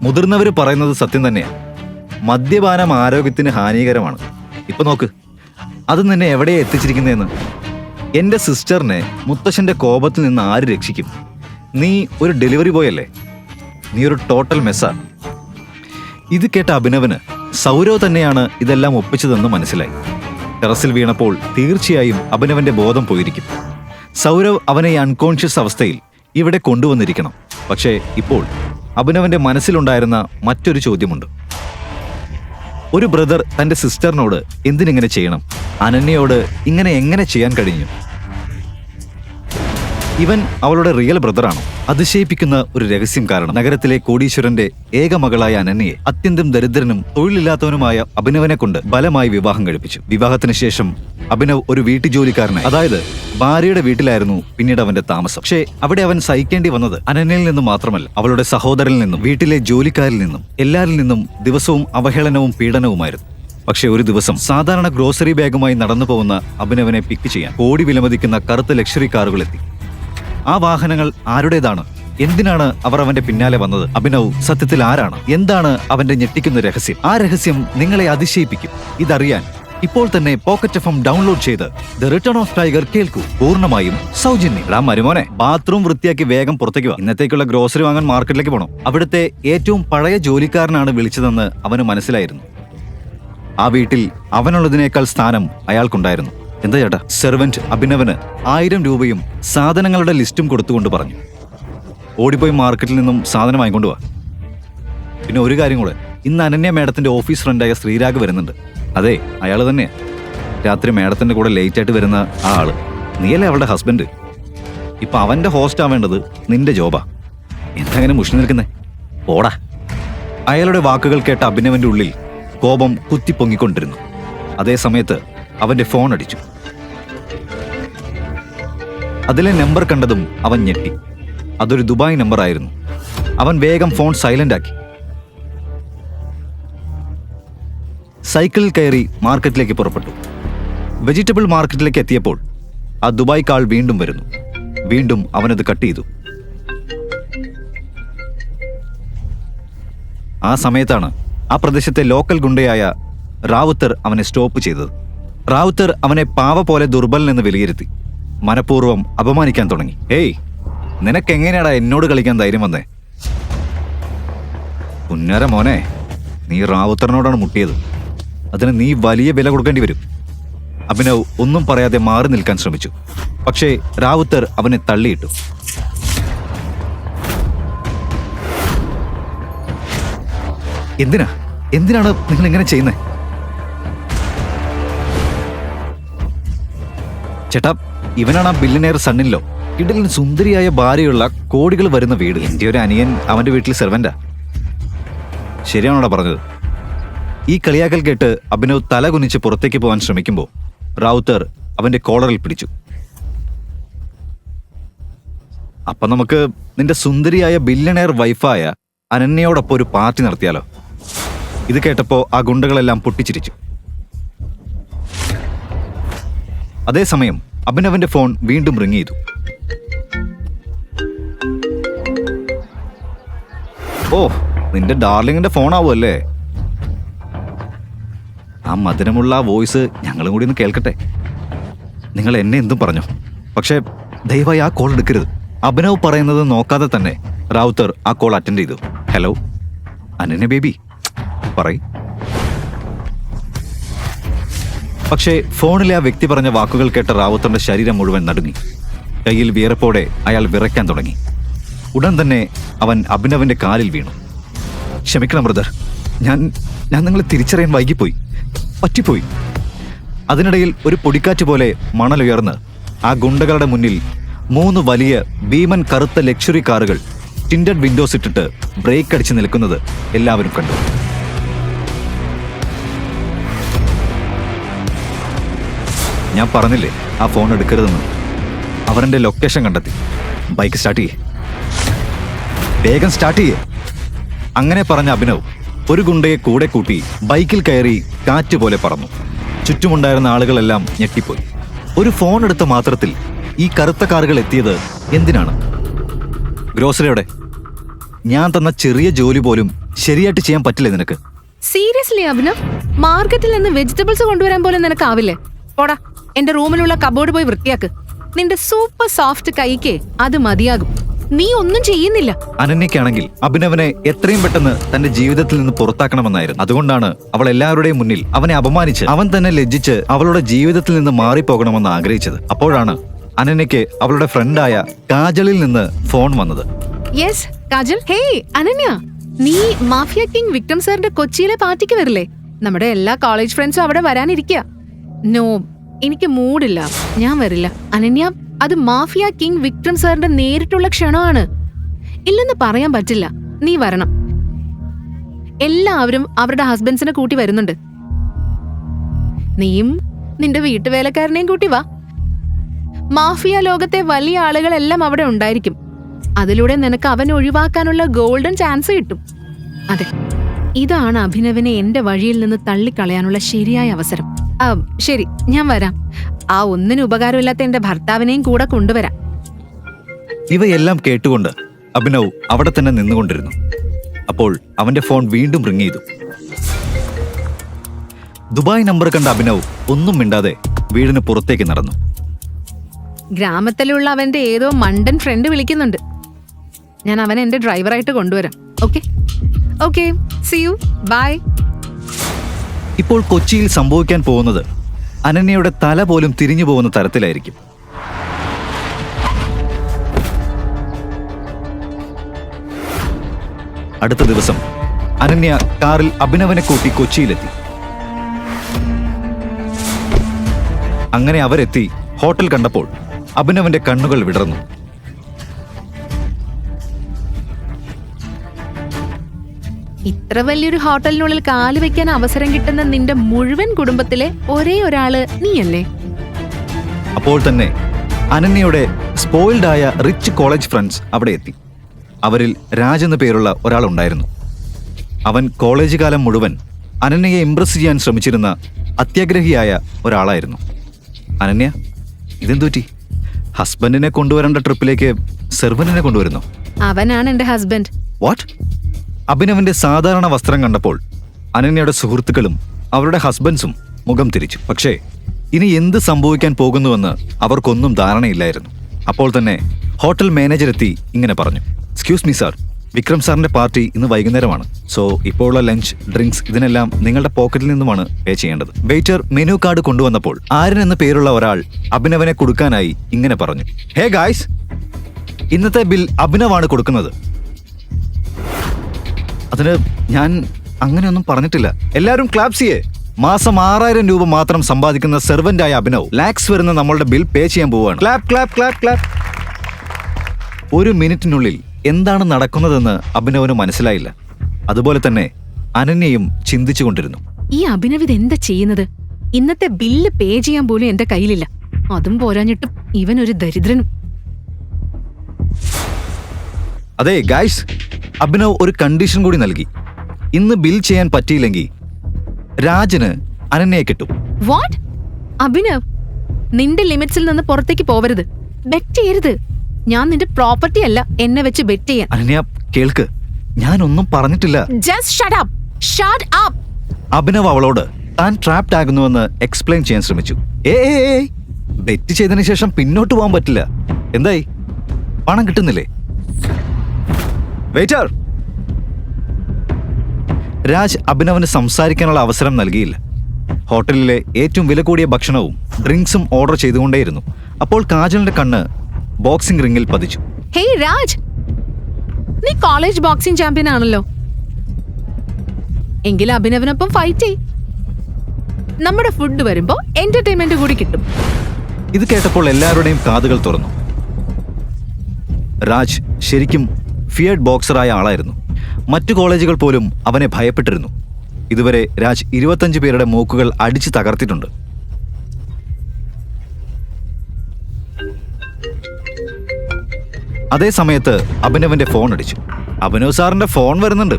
മുതിർന്നവർ പറയുന്നത് സത്യം തന്നെയാണ്. മദ്യപാനം ആരോഗ്യത്തിന് ഹാനികരമാണ്. ഇപ്പൊ നോക്ക്, അത് നിന്നെ എവിടെയാ എത്തിച്ചിരിക്കുന്നതെന്ന്. എന്റെ സിസ്റ്ററിനെ മുത്തശ്ശന്റെ കോപത്തിൽ നിന്ന് ആര് രക്ഷിക്കും? നീ ഒരു ഡെലിവറി ബോയ് അല്ലേ? നീ ഒരു ടോട്ടൽ മെസ്സാ. ഇത് കേട്ട അഭിനവന് സൗരവ് തന്നെയാണ് ഇതെല്ലാം ഒപ്പിച്ചതെന്ന് മനസ്സിലായി. ടെറസിൽ വീണപ്പോൾ തീർച്ചയായും അഭിനവന്റെ ബോധം പോയിരിക്കും. സൗരവ് അവനെ ഈ അൺകോൺഷ്യസ് അവസ്ഥയിൽ ഇവിടെ കൊണ്ടുവന്നിരിക്കണം. പക്ഷേ ഇപ്പോൾ അഭിനവന്റെ മനസ്സിലുണ്ടായിരുന്ന മറ്റൊരു ചോദ്യമുണ്ട്. ഒരു ബ്രദർ തന്റെ സിസ്റ്ററിനോട് എന്തിനിങ്ങനെ ചെയ്യണം? അനന്യയോട് ഇങ്ങനെ എങ്ങനെ ചെയ്യാൻ കഴിഞ്ഞു? ഇവൻ അവളുടെ റിയൽ ബ്രദറാണോ? അതിശയിപ്പിക്കുന്ന ഒരു രഹസ്യം കാരണം നഗരത്തിലെ കോടീശ്വരന്റെ ഏക മകളായ അനന്യയെ അത്യന്തം ദരിദ്രനും തൊഴിലില്ലാത്തവനുമായ അഭിനവനെ കൊണ്ട് ബലമായി വിവാഹം കഴിപ്പിച്ചു. വിവാഹത്തിന് ശേഷം അഭിനവ് ഒരു വീട്ടുജോലിക്കാരനായി, അതായത് ഭാര്യയുടെ വീട്ടിലായിരുന്നു പിന്നീട് അവന്റെ താമസം. പക്ഷേ അവിടെ അവൻ സഹിക്കേണ്ടി വന്നത് അനന്യയിൽ നിന്നും മാത്രമല്ല, അവളുടെ സഹോദരനിൽ നിന്നും വീട്ടിലെ ജോലിക്കാരിൽ നിന്നും എല്ലാരിൽ നിന്നും ദിവസവും അവഹേളനവും പീഡനവുമായിരുന്നു. പക്ഷെ ഒരു ദിവസം സാധാരണ ഗ്രോസറി ബാഗുമായി നടന്നു പോകുന്ന അഭിനവനെ പിക്ക് ചെയ്യാൻ കോടി വിലമതിക്കുന്ന കറുത്ത ലക്ഷറി കാറുകൾ എത്തി. ആ വാഹനങ്ങൾ ആരുടേതാണ്? എന്തിനാണ് അവർ അവന്റെ പിന്നാലെ വന്നത്? അഭിനവ് സത്യത്തിൽ ആരാണ്? എന്താണ് അവന്റെ ഞെട്ടിക്കുന്ന രഹസ്യം? ആ രഹസ്യം നിങ്ങളെ അതിശയിപ്പിക്കും. ഇതറിയാൻ ഇപ്പോൾ തന്നെ പോക്കറ്റ് FM ഡൗൺലോഡ് ചെയ്ത് ദ റിട്ടേൺ ഓഫ് ടൈഗർ കേൾക്കൂ, പൂർണ്ണമായും സൗജന്യം. മരുമോനെ, ബാത്റൂം വൃത്തിയാക്കി വേഗം പുറത്തേക്ക് വാ. ഇന്നത്തേക്കുള്ള ഗ്രോസറി വാങ്ങാൻ മാർക്കറ്റിലേക്ക് പോകണം. അവിടുത്തെ ഏറ്റവും പഴയ ജോലിക്കാരനാണ് വിളിച്ചതെന്ന് അവന് മനസ്സിലായിരുന്നു. ആ വീട്ടിൽ അവനുള്ളതിനേക്കാൾ സ്ഥാനം അയാൾക്കുണ്ടായിരുന്നു. എന്താ ചേട്ടാ? സെർവന്റ് അഭിനവന് 1000 രൂപയും സാധനങ്ങളുടെ ലിസ്റ്റും കൊടുത്തുകൊണ്ട് പറഞ്ഞു, ഓടിപ്പോയി മാർക്കറ്റിൽ നിന്നും സാധനം വാങ്ങിക്കൊണ്ടുവാ. പിന്നെ ഒരു കാര്യം കൂടെ, ഇന്ന് അനന്യ മേഡത്തിന്റെ ഓഫീസ് ഫ്രണ്ടായ ശ്രീരാഗ് വരുന്നുണ്ട്. അതെ, അയാൾ തന്നെയാ രാത്രി മേഡത്തിന്റെ കൂടെ ലേറ്റ് ആയിട്ട് വരുന്ന ആ ആള്. നീയല്ലേ അവളുടെ ഹസ്ബൻഡ്. ഇപ്പൊ അവന്റെ ഹോസ്റ്റ് ആവേണ്ടത് നിന്റെ ജോബാ. എന്താ അങ്ങനെ മുഷിഞ്ഞു നിൽക്കുന്നേ? ഓടാ. അയാളുടെ വാക്കുകൾ കേട്ട അഭിനവന്റെ ഉള്ളിൽ കോപം കുത്തിപ്പൊങ്ങിക്കൊണ്ടിരുന്നു. അതേ സമയത്ത് അവന്റെ ഫോൺ അടിച്ചു. അതിലെ നമ്പർ കണ്ടതും അവൻ ഞെട്ടി. അതൊരു ദുബായ് നമ്പർ ആയിരുന്നു. അവൻ വേഗം ഫോൺ സൈലന്റ് ആക്കി. സൈക്കിളിൽ കയറി മാർക്കറ്റിലേക്ക് പുറപ്പെട്ടു. വെജിറ്റബിൾ മാർക്കറ്റിലേക്ക് എത്തിയപ്പോൾ ആ ദുബായ് കാൾ വീണ്ടും വരുന്നു. വീണ്ടും അവനത് കട്ട് ചെയ്തു. ആ സമയത്താണ് ആ പ്രദേശത്തെ ലോക്കൽ ഗുണ്ടയായ റാവുത്തർ അവനെ സ്റ്റോപ്പ് ചെയ്തത്. റാവുത്തർ അവനെ പാവ പോലെ ദുർബലനെന്ന് വിലയിരുത്തി മനഃപൂർവ്വം അപമാനിക്കാൻ തുടങ്ങി. ഏയ്, നിനക്കെങ്ങനെയാടാ എന്നോട് കളിക്കാൻ ധൈര്യം വന്നേ? പുന്നാര മോനെ, നീ റാവുത്തറിനോടാണ് മുട്ടിയത്. അതിന് നീ വലിയ വില കൊടുക്കേണ്ടി വരും. അഭിനവ് ഒന്നും പറയാതെ മാറി നിൽക്കാൻ ശ്രമിച്ചു. പക്ഷേ റാവുത്തർ അവനെ തള്ളിയിട്ടു. എന്തിനാണ് നിങ്ങൾ ഇങ്ങനെ ചെയ്യുന്നത്? ചേട്ടാ, ഇവനാണ് ആ ബില്യനെയർ സണ്ണിലോ. കിടലിന് സുന്ദരിയായ ഭാര്യയുള്ള കോടികൾ വരുന്ന വീട്. എൻ്റെ ഒരു അനിയൻ അവന്റെ വീട്ടിൽ സെർവന്റാ. ശരിയാണോടാ പറഞ്ഞത്? ഈ കളിയാക്കൽ കേട്ട് അഭിനവ് തല കുനിച്ച് പുറത്തേക്ക് പോകാൻ ശ്രമിക്കുമ്പോൾ റാവുത്തർ അവന്റെ കോളറിൽ പിടിച്ചു. അപ്പൊ നമുക്ക് നിന്റെ സുന്ദരിയായ ബില്യനെയർ വൈഫായ അനന്യയോടൊപ്പം ഒരു പാർട്ടി നടത്തിയാലോ? ഇത് കേട്ടപ്പോ ആ ഗുണ്ടകളെല്ലാം പൊട്ടിച്ചിരിച്ചു. അതേസമയം അഭിനവന്റെ ഫോൺ വീണ്ടും റിങ് ചെയ്തു. ഓ, നിന്റെ ഡാർലിങ്ങിന്റെ ഫോണാവുമല്ലേ? ആ മധുരമുള്ള ആ വോയിസ് ഞങ്ങളും കൂടി ഒന്ന് കേൾക്കട്ടെ. നിങ്ങൾ എന്നെ എന്തും പറഞ്ഞു, പക്ഷേ ദയവായി ആ കോൾ എടുക്കരുത്. അഭിനവ് പറയുന്നത് നോക്കാതെ തന്നെ റാവുത്തർ ആ കോൾ അറ്റൻഡ് ചെയ്തു. ഹലോ അനന്യ ബേബി, പറയ്. പക്ഷേ ഫോണിലെ ആ വ്യക്തി പറഞ്ഞ വാക്കുകൾ കേട്ട റാവുത്തറിന്റെ ശരീരം മുഴുവൻ നടുങ്ങി. കയ്യിൽ വിയർപ്പോടെ അയാൾ വിറയ്ക്കാൻ തുടങ്ങി. ഉടൻ തന്നെ അവൻ അഭിനവന്റെ കാലിൽ വീണു. ക്ഷമിക്കണം ബ്രദർ, ഞാൻ നിങ്ങളെ തിരിച്ചറിയാൻ വൈകിപ്പോയി, പറ്റിപ്പോയി. അതിനിടയിൽ ഒരു പൊടിക്കാറ്റ് പോലെ മണലുയർന്ന് ആ ഗുണ്ടകളുടെ മുന്നിൽ 3 വലിയ ഭീമൻ കറുത്ത ലക്ഷറി കാറുകൾ ടിൻഡഡ് വിൻഡോസ് ഇട്ടിട്ട് ബ്രേക്ക് അടിച്ച് നിൽക്കുന്നത് എല്ലാവരും കണ്ടു. ഞാൻ പറഞ്ഞില്ലേ ആ ഫോൺ എടുക്കരുതെന്ന്. അവരെന്റെ ലൊക്കേഷൻ കണ്ടെത്തി. ബൈക്ക് സ്റ്റാർട്ട് ചെയ്യേ, വേഗം സ്റ്റാർട്ട് ചെയ്യേ. അങ്ങനെ പറഞ്ഞ അഭിനവ് ഒരു ഗുണ്ടയെ കൂടെ കൂട്ടി ബൈക്കിൽ കയറി കാറ്റ് പോലെ പറന്നു. ചുറ്റുമുണ്ടായിരുന്ന ആളുകളെല്ലാം ഞെട്ടിപ്പോയി. ഒരു ഫോൺ എടുത്ത മാത്രത്തിൽ ഈ കറുത്ത കാറുകൾ എത്തിയത് എന്തിനാണ്? ഗ്രോസറിയോടെ ഞാൻ തന്ന ചെറിയ ജോലി പോലും ശരിയായിട്ട് ചെയ്യാൻ പറ്റില്ലേ നിനക്ക്? സീരിയസ്ലി അഭിനവ്, മാർക്കറ്റിൽ നിന്ന് വെജിറ്റബിൾസ് കൊണ്ടുവരാൻ പോലും നിനക്കാവില്ലേ? പോടാ, എന്റെ റൂമിലുള്ള കബോർഡ് പോയി വൃത്തിയാക്ക്. നിന്റെ സൂപ്പർ സോഫ്റ്റ് കൈക്ക് അത് മതിയാകും. നീ ഒന്നും ചെയ്യുന്നില്ല. അനന്യക്കാണെങ്കിൽ അഭിനവനെ എത്രയും പെട്ടെന്ന് തന്റെ ജീവിതത്തിൽ നിന്ന് പുറത്താക്കണമെന്നായിരുന്നു. അതുകൊണ്ടാണ് അവൾ എല്ലാവരുടെയും മുന്നിൽ അവനെ അപമാനിച്ച് അവൻ തന്നെ ലജ്ജിച്ച് അവളുടെ ജീവിതത്തിൽ നിന്ന് മാറിപ്പോകണമെന്ന് ആഗ്രഹിച്ചത്. അപ്പോഴാണ് അനന്യയ്ക്ക് അവളുടെ ഫ്രണ്ടായ കാജലിൽ നിന്ന് ഫോൺ വന്നത്. യെസ് കാജൽ. ഹേയ് അനന്യ, നീ മാഫിയ കിങ് വിക്രം സാറിന്റെ കൊച്ചിയിലെ പാർട്ടിക്ക് വരില്ലേ? നമ്മുടെ എല്ലാ കോളേജ് ഫ്രണ്ട്സും അവിടെ വരാനിരിക്കുക. നോ, എനിക്ക് മൂഡില്ല, ഞാൻ വരില്ല. അനന്യ, അത് മാഫിയ കിങ് വിക്രം സാറിന്റെ നേരിട്ടുള്ള ക്ഷണമാണ്. ഇല്ലെന്ന് പറയാൻ പറ്റില്ല. നീ വരണം. എല്ലാവരും അവരുടെ ഹസ്ബൻഡ്സിനെ കൂട്ടി വരുന്നുണ്ട്. നീയും നിന്റെ വീട്ടുവേലക്കാരനെയും കൂട്ടി വാ. മാഫിയ ലോകത്തെ വലിയ ആളുകളെല്ലാം അവിടെ ഉണ്ടായിരിക്കും. അതിലൂടെ നിനക്ക് അവനെ ഒഴിവാക്കാനുള്ള ഗോൾഡൻ ചാൻസ് കിട്ടും. അതെ, ഇതാണ് അഭിനവിനെ എന്റെ വഴിയിൽ നിന്ന് തള്ളിക്കളയാനുള്ള ശരിയായ അവസരം. ശരി, ഞാൻ വരാം. ആ ഒന്നിനും ഉപകാരമില്ലാത്ത എന്റെ ഭർത്താവിനെയും കൂടെ കൊണ്ടുവരാം. ഇവയെല്ലാം കേട്ടുകൊണ്ട് അഭിനവ് അവിടെ തന്നെ നിന്നുകൊണ്ടിരുന്നു. അപ്പോൾ അവന്റെ ഫോൺ വീണ്ടും റിങ് ചെയ്തു. ദുബായ് നമ്പർ കണ്ട അഭിനവ് ഒന്നും മിണ്ടാതെ വീടിന് പുറത്തേക്ക് നടന്നു. ഗ്രാമത്തിലുള്ള അവന്റെ ഏതോ മണ്ടൻ ഫ്രണ്ട് വിളിക്കുന്നുണ്ട്. ഞാൻ അവനെ എന്റെ ഡ്രൈവറായിട്ട് കൊണ്ടുവരാം. Okay okay, see you, bye. ഇപ്പോൾ കൊച്ചിയിൽ സംഭവിക്കാൻ പോകുന്നത് അനന്യയുടെ തല പോലും തിരിഞ്ഞു പോകുന്ന തരത്തിലായിരിക്കും. അടുത്ത ദിവസം അനന്യ കാറിൽ അഭിനവനെ കൂട്ടി കൊച്ചിയിലെത്തി. അങ്ങനെ അവരെത്തി ഹോട്ടൽ കണ്ടപ്പോൾ അഭിനവന്റെ കണ്ണുകൾ വിടർന്നു. ഇത്ര വലിയൊരു ഹോട്ടലിനുള്ളിൽ കാല് വെക്കാൻ അവസരം കിട്ടുന്ന നിന്റെ മുഴുവൻ കുടുംബത്തിലെ ഒരേ ഒരാള് നീയല്ലേ? അപ്പോൾ തന്നെ അനന്യയുടെ സ്പോയിൽഡ് ആയ റിച്ച് കോളേജ് ഫ്രണ്ട്സ് അവിടെ എത്തി. അവരിൽ രാജ് എന്ന പേരുള്ള ഒരാളുണ്ടായിരുന്നു. അവൻ കോളേജ് കാലം മുഴുവൻ അനന്യയെ ഇംപ്രസ് ചെയ്യാൻ ശ്രമിച്ചിരുന്ന അത്യാഗ്രഹിയായ ഒരാളായിരുന്നു. അനന്യ, ഇതെന്തുപറ്റി? ഹസ്ബൻഡിനെ കൊണ്ടുവരേണ്ട ട്രിപ്പിലേക്ക് സെർവന്റിനെ കൊണ്ടുവരുന്നു? അവനാണ് എന്റെ ഹസ്ബൻഡ്. വാട്ട്? അഭിനവന്റെ സാധാരണ വസ്ത്രം കണ്ടപ്പോൾ അനന്യയുടെ സുഹൃത്തുക്കളും അവരുടെ ഹസ്ബൻഡ്സും മുഖം തിരിച്ചു. പക്ഷേ ഇനി എന്ത് സംഭവിക്കാൻ പോകുന്നുവെന്ന് അവർക്കൊന്നും ധാരണയില്ലായിരുന്നു. അപ്പോൾ തന്നെ ഹോട്ടൽ മാനേജർ എത്തി ഇങ്ങനെ പറഞ്ഞു: എക്സ്ക്യൂസ് മീ സാർ, വിക്രം സാറിന്റെ പാർട്ടി ഇന്ന് വൈകുന്നേരമാണ്. സോ ഇപ്പോഴുള്ള ലഞ്ച്, ഡ്രിങ്ക്സ് ഇതിനെല്ലാം നിങ്ങളുടെ പോക്കറ്റിൽ നിന്നുമാണ് പേ ചെയ്യേണ്ടത്. വെയിറ്റർ മെനു കാർഡ് കൊണ്ടുവന്നപ്പോൾ ആര്യൻ എന്ന പേരുള്ള ഒരാൾ അഭിനവനെ കൊടുക്കാനായി ഇങ്ങനെ പറഞ്ഞു: ഹേ ഗായ്സ്, ഇന്നത്തെ ബിൽ അഭിനവാണ് കൊടുക്കുന്നത്. അതിന് ഞാൻ അങ്ങനെയൊന്നും പറഞ്ഞിട്ടില്ല. എല്ലാവരും ക്ലാപ്സ് ചെയ്യേ. മാസം 6000 രൂപ മാത്രം സമ്പാദിക്കുന്ന സെർവന്റായ അഭിനവ് ലാക്സ് വരുന്ന നമ്മളുടെ ബിൽ പേ ചെയ്യാൻ പോവുകയാണ്. Clap clap clap clap. ഒരു മിനിറ്റിനുള്ളിൽ എന്താണ് നടക്കുന്നതെന്ന് അഭിനവന് മനസ്സിലായില്ല. അതുപോലെ തന്നെ അനന്യയും ചിന്തിച്ചുകൊണ്ടിരുന്നു. ഈ അഭിനവ് ഇതെന്താ ചെയ്യുന്നത്? ഇന്നത്തെ ബില്ല് പേ ചെയ്യാൻ പോലും എന്റെ കയ്യിലില്ല. അതും പോരാഞ്ഞിട്ടും ഇവനൊരു ദരിദ്രനും. അതെ ഗായ്സ്, അഭിനവ് ഒരു കണ്ടീഷൻ കൂടി നൽകി. ഇന്ന് ബിൽ ചെയ്യാൻ പറ്റിയില്ലെങ്കിൽ രാജന് അനന്യയെ കിട്ടും. വാട്ട്? അഭിനവ്, നിന്റെ ലിമിറ്റ്സിൽ നിന്ന് പുറത്തേക്ക് പോവരുത്. ബെറ്റ് ചെയ്യരുത്. ഞാൻ നിന്റെ പ്രോപ്പർട്ടി അല്ല എന്നെ വെച്ച് ബെറ്റ് ചെയ്യാൻ. അനന്യ കേൾക്ക്, ഞാനൊന്നും പറഞ്ഞിട്ടില്ല. Just shut up. Shut up. Abhinav അവളോട് താൻ ട്രാപ്ഡ് ആകുന്നുവെന്ന് എക്സ്പ്ലെയിൻ ചെയ്യാൻ ശ്രമിച്ചു. ബെറ്റ് ചെയ്തതിനു ശേഷം പിന്നോട്ട് പോകാൻ പറ്റില്ല. എന്തായി? പണം കിട്ടുന്നില്ലേ? വെയിറ്റർ! രാജ് അഭിനവന് സംസാരിക്കാനുള്ള അവസരം നൽകിയില്ല. ഹോട്ടലിലെ ഏറ്റവും വില കൂടിയ ഭക്ഷണവും ഡ്രിങ്ക്സും ഓർഡർ ചെയ്തുകൊണ്ടേയിരുന്നു. അപ്പോൾ കാജലിന്റെ കണ്ണ് ബോക്സിംഗ് റിംഗിൽ പതിച്ചു. ഹേയ് രാജ്, നീ കോളേജ് ബോക്സിംഗ് ചാമ്പ്യൻ ആണല്ലോ. എങ്കിലും അഭിനവനൊപ്പം ഫൈറ്റ് ചെയ്. നമ്മുടെ ഫുഡ് വരുമ്പോ എന്റർടൈൻമെന്റ് കൂടി കിട്ടും. ഇത് കേട്ടപ്പോൾ എല്ലാവരുടെയും കാതുകൾ തുറന്നു. രാജ് ശരിക്കും ഫിയർഡ് ബോക്സറായ ആളായിരുന്നു. മറ്റു കോളേജുകൾ പോലും അവനെ ഭയപ്പെട്ടിരുന്നു. ഇതുവരെ രാജ് 25 പേരുടെ മൂക്കുകൾ അടിച്ചു തകർത്തിട്ടുണ്ട്. അതേ സമയത്ത് അഭിനവന്റെ ഫോൺ അടിച്ചു. അഭിനവ് സാറിന്റെ ഫോൺ വരുന്നുണ്ട്.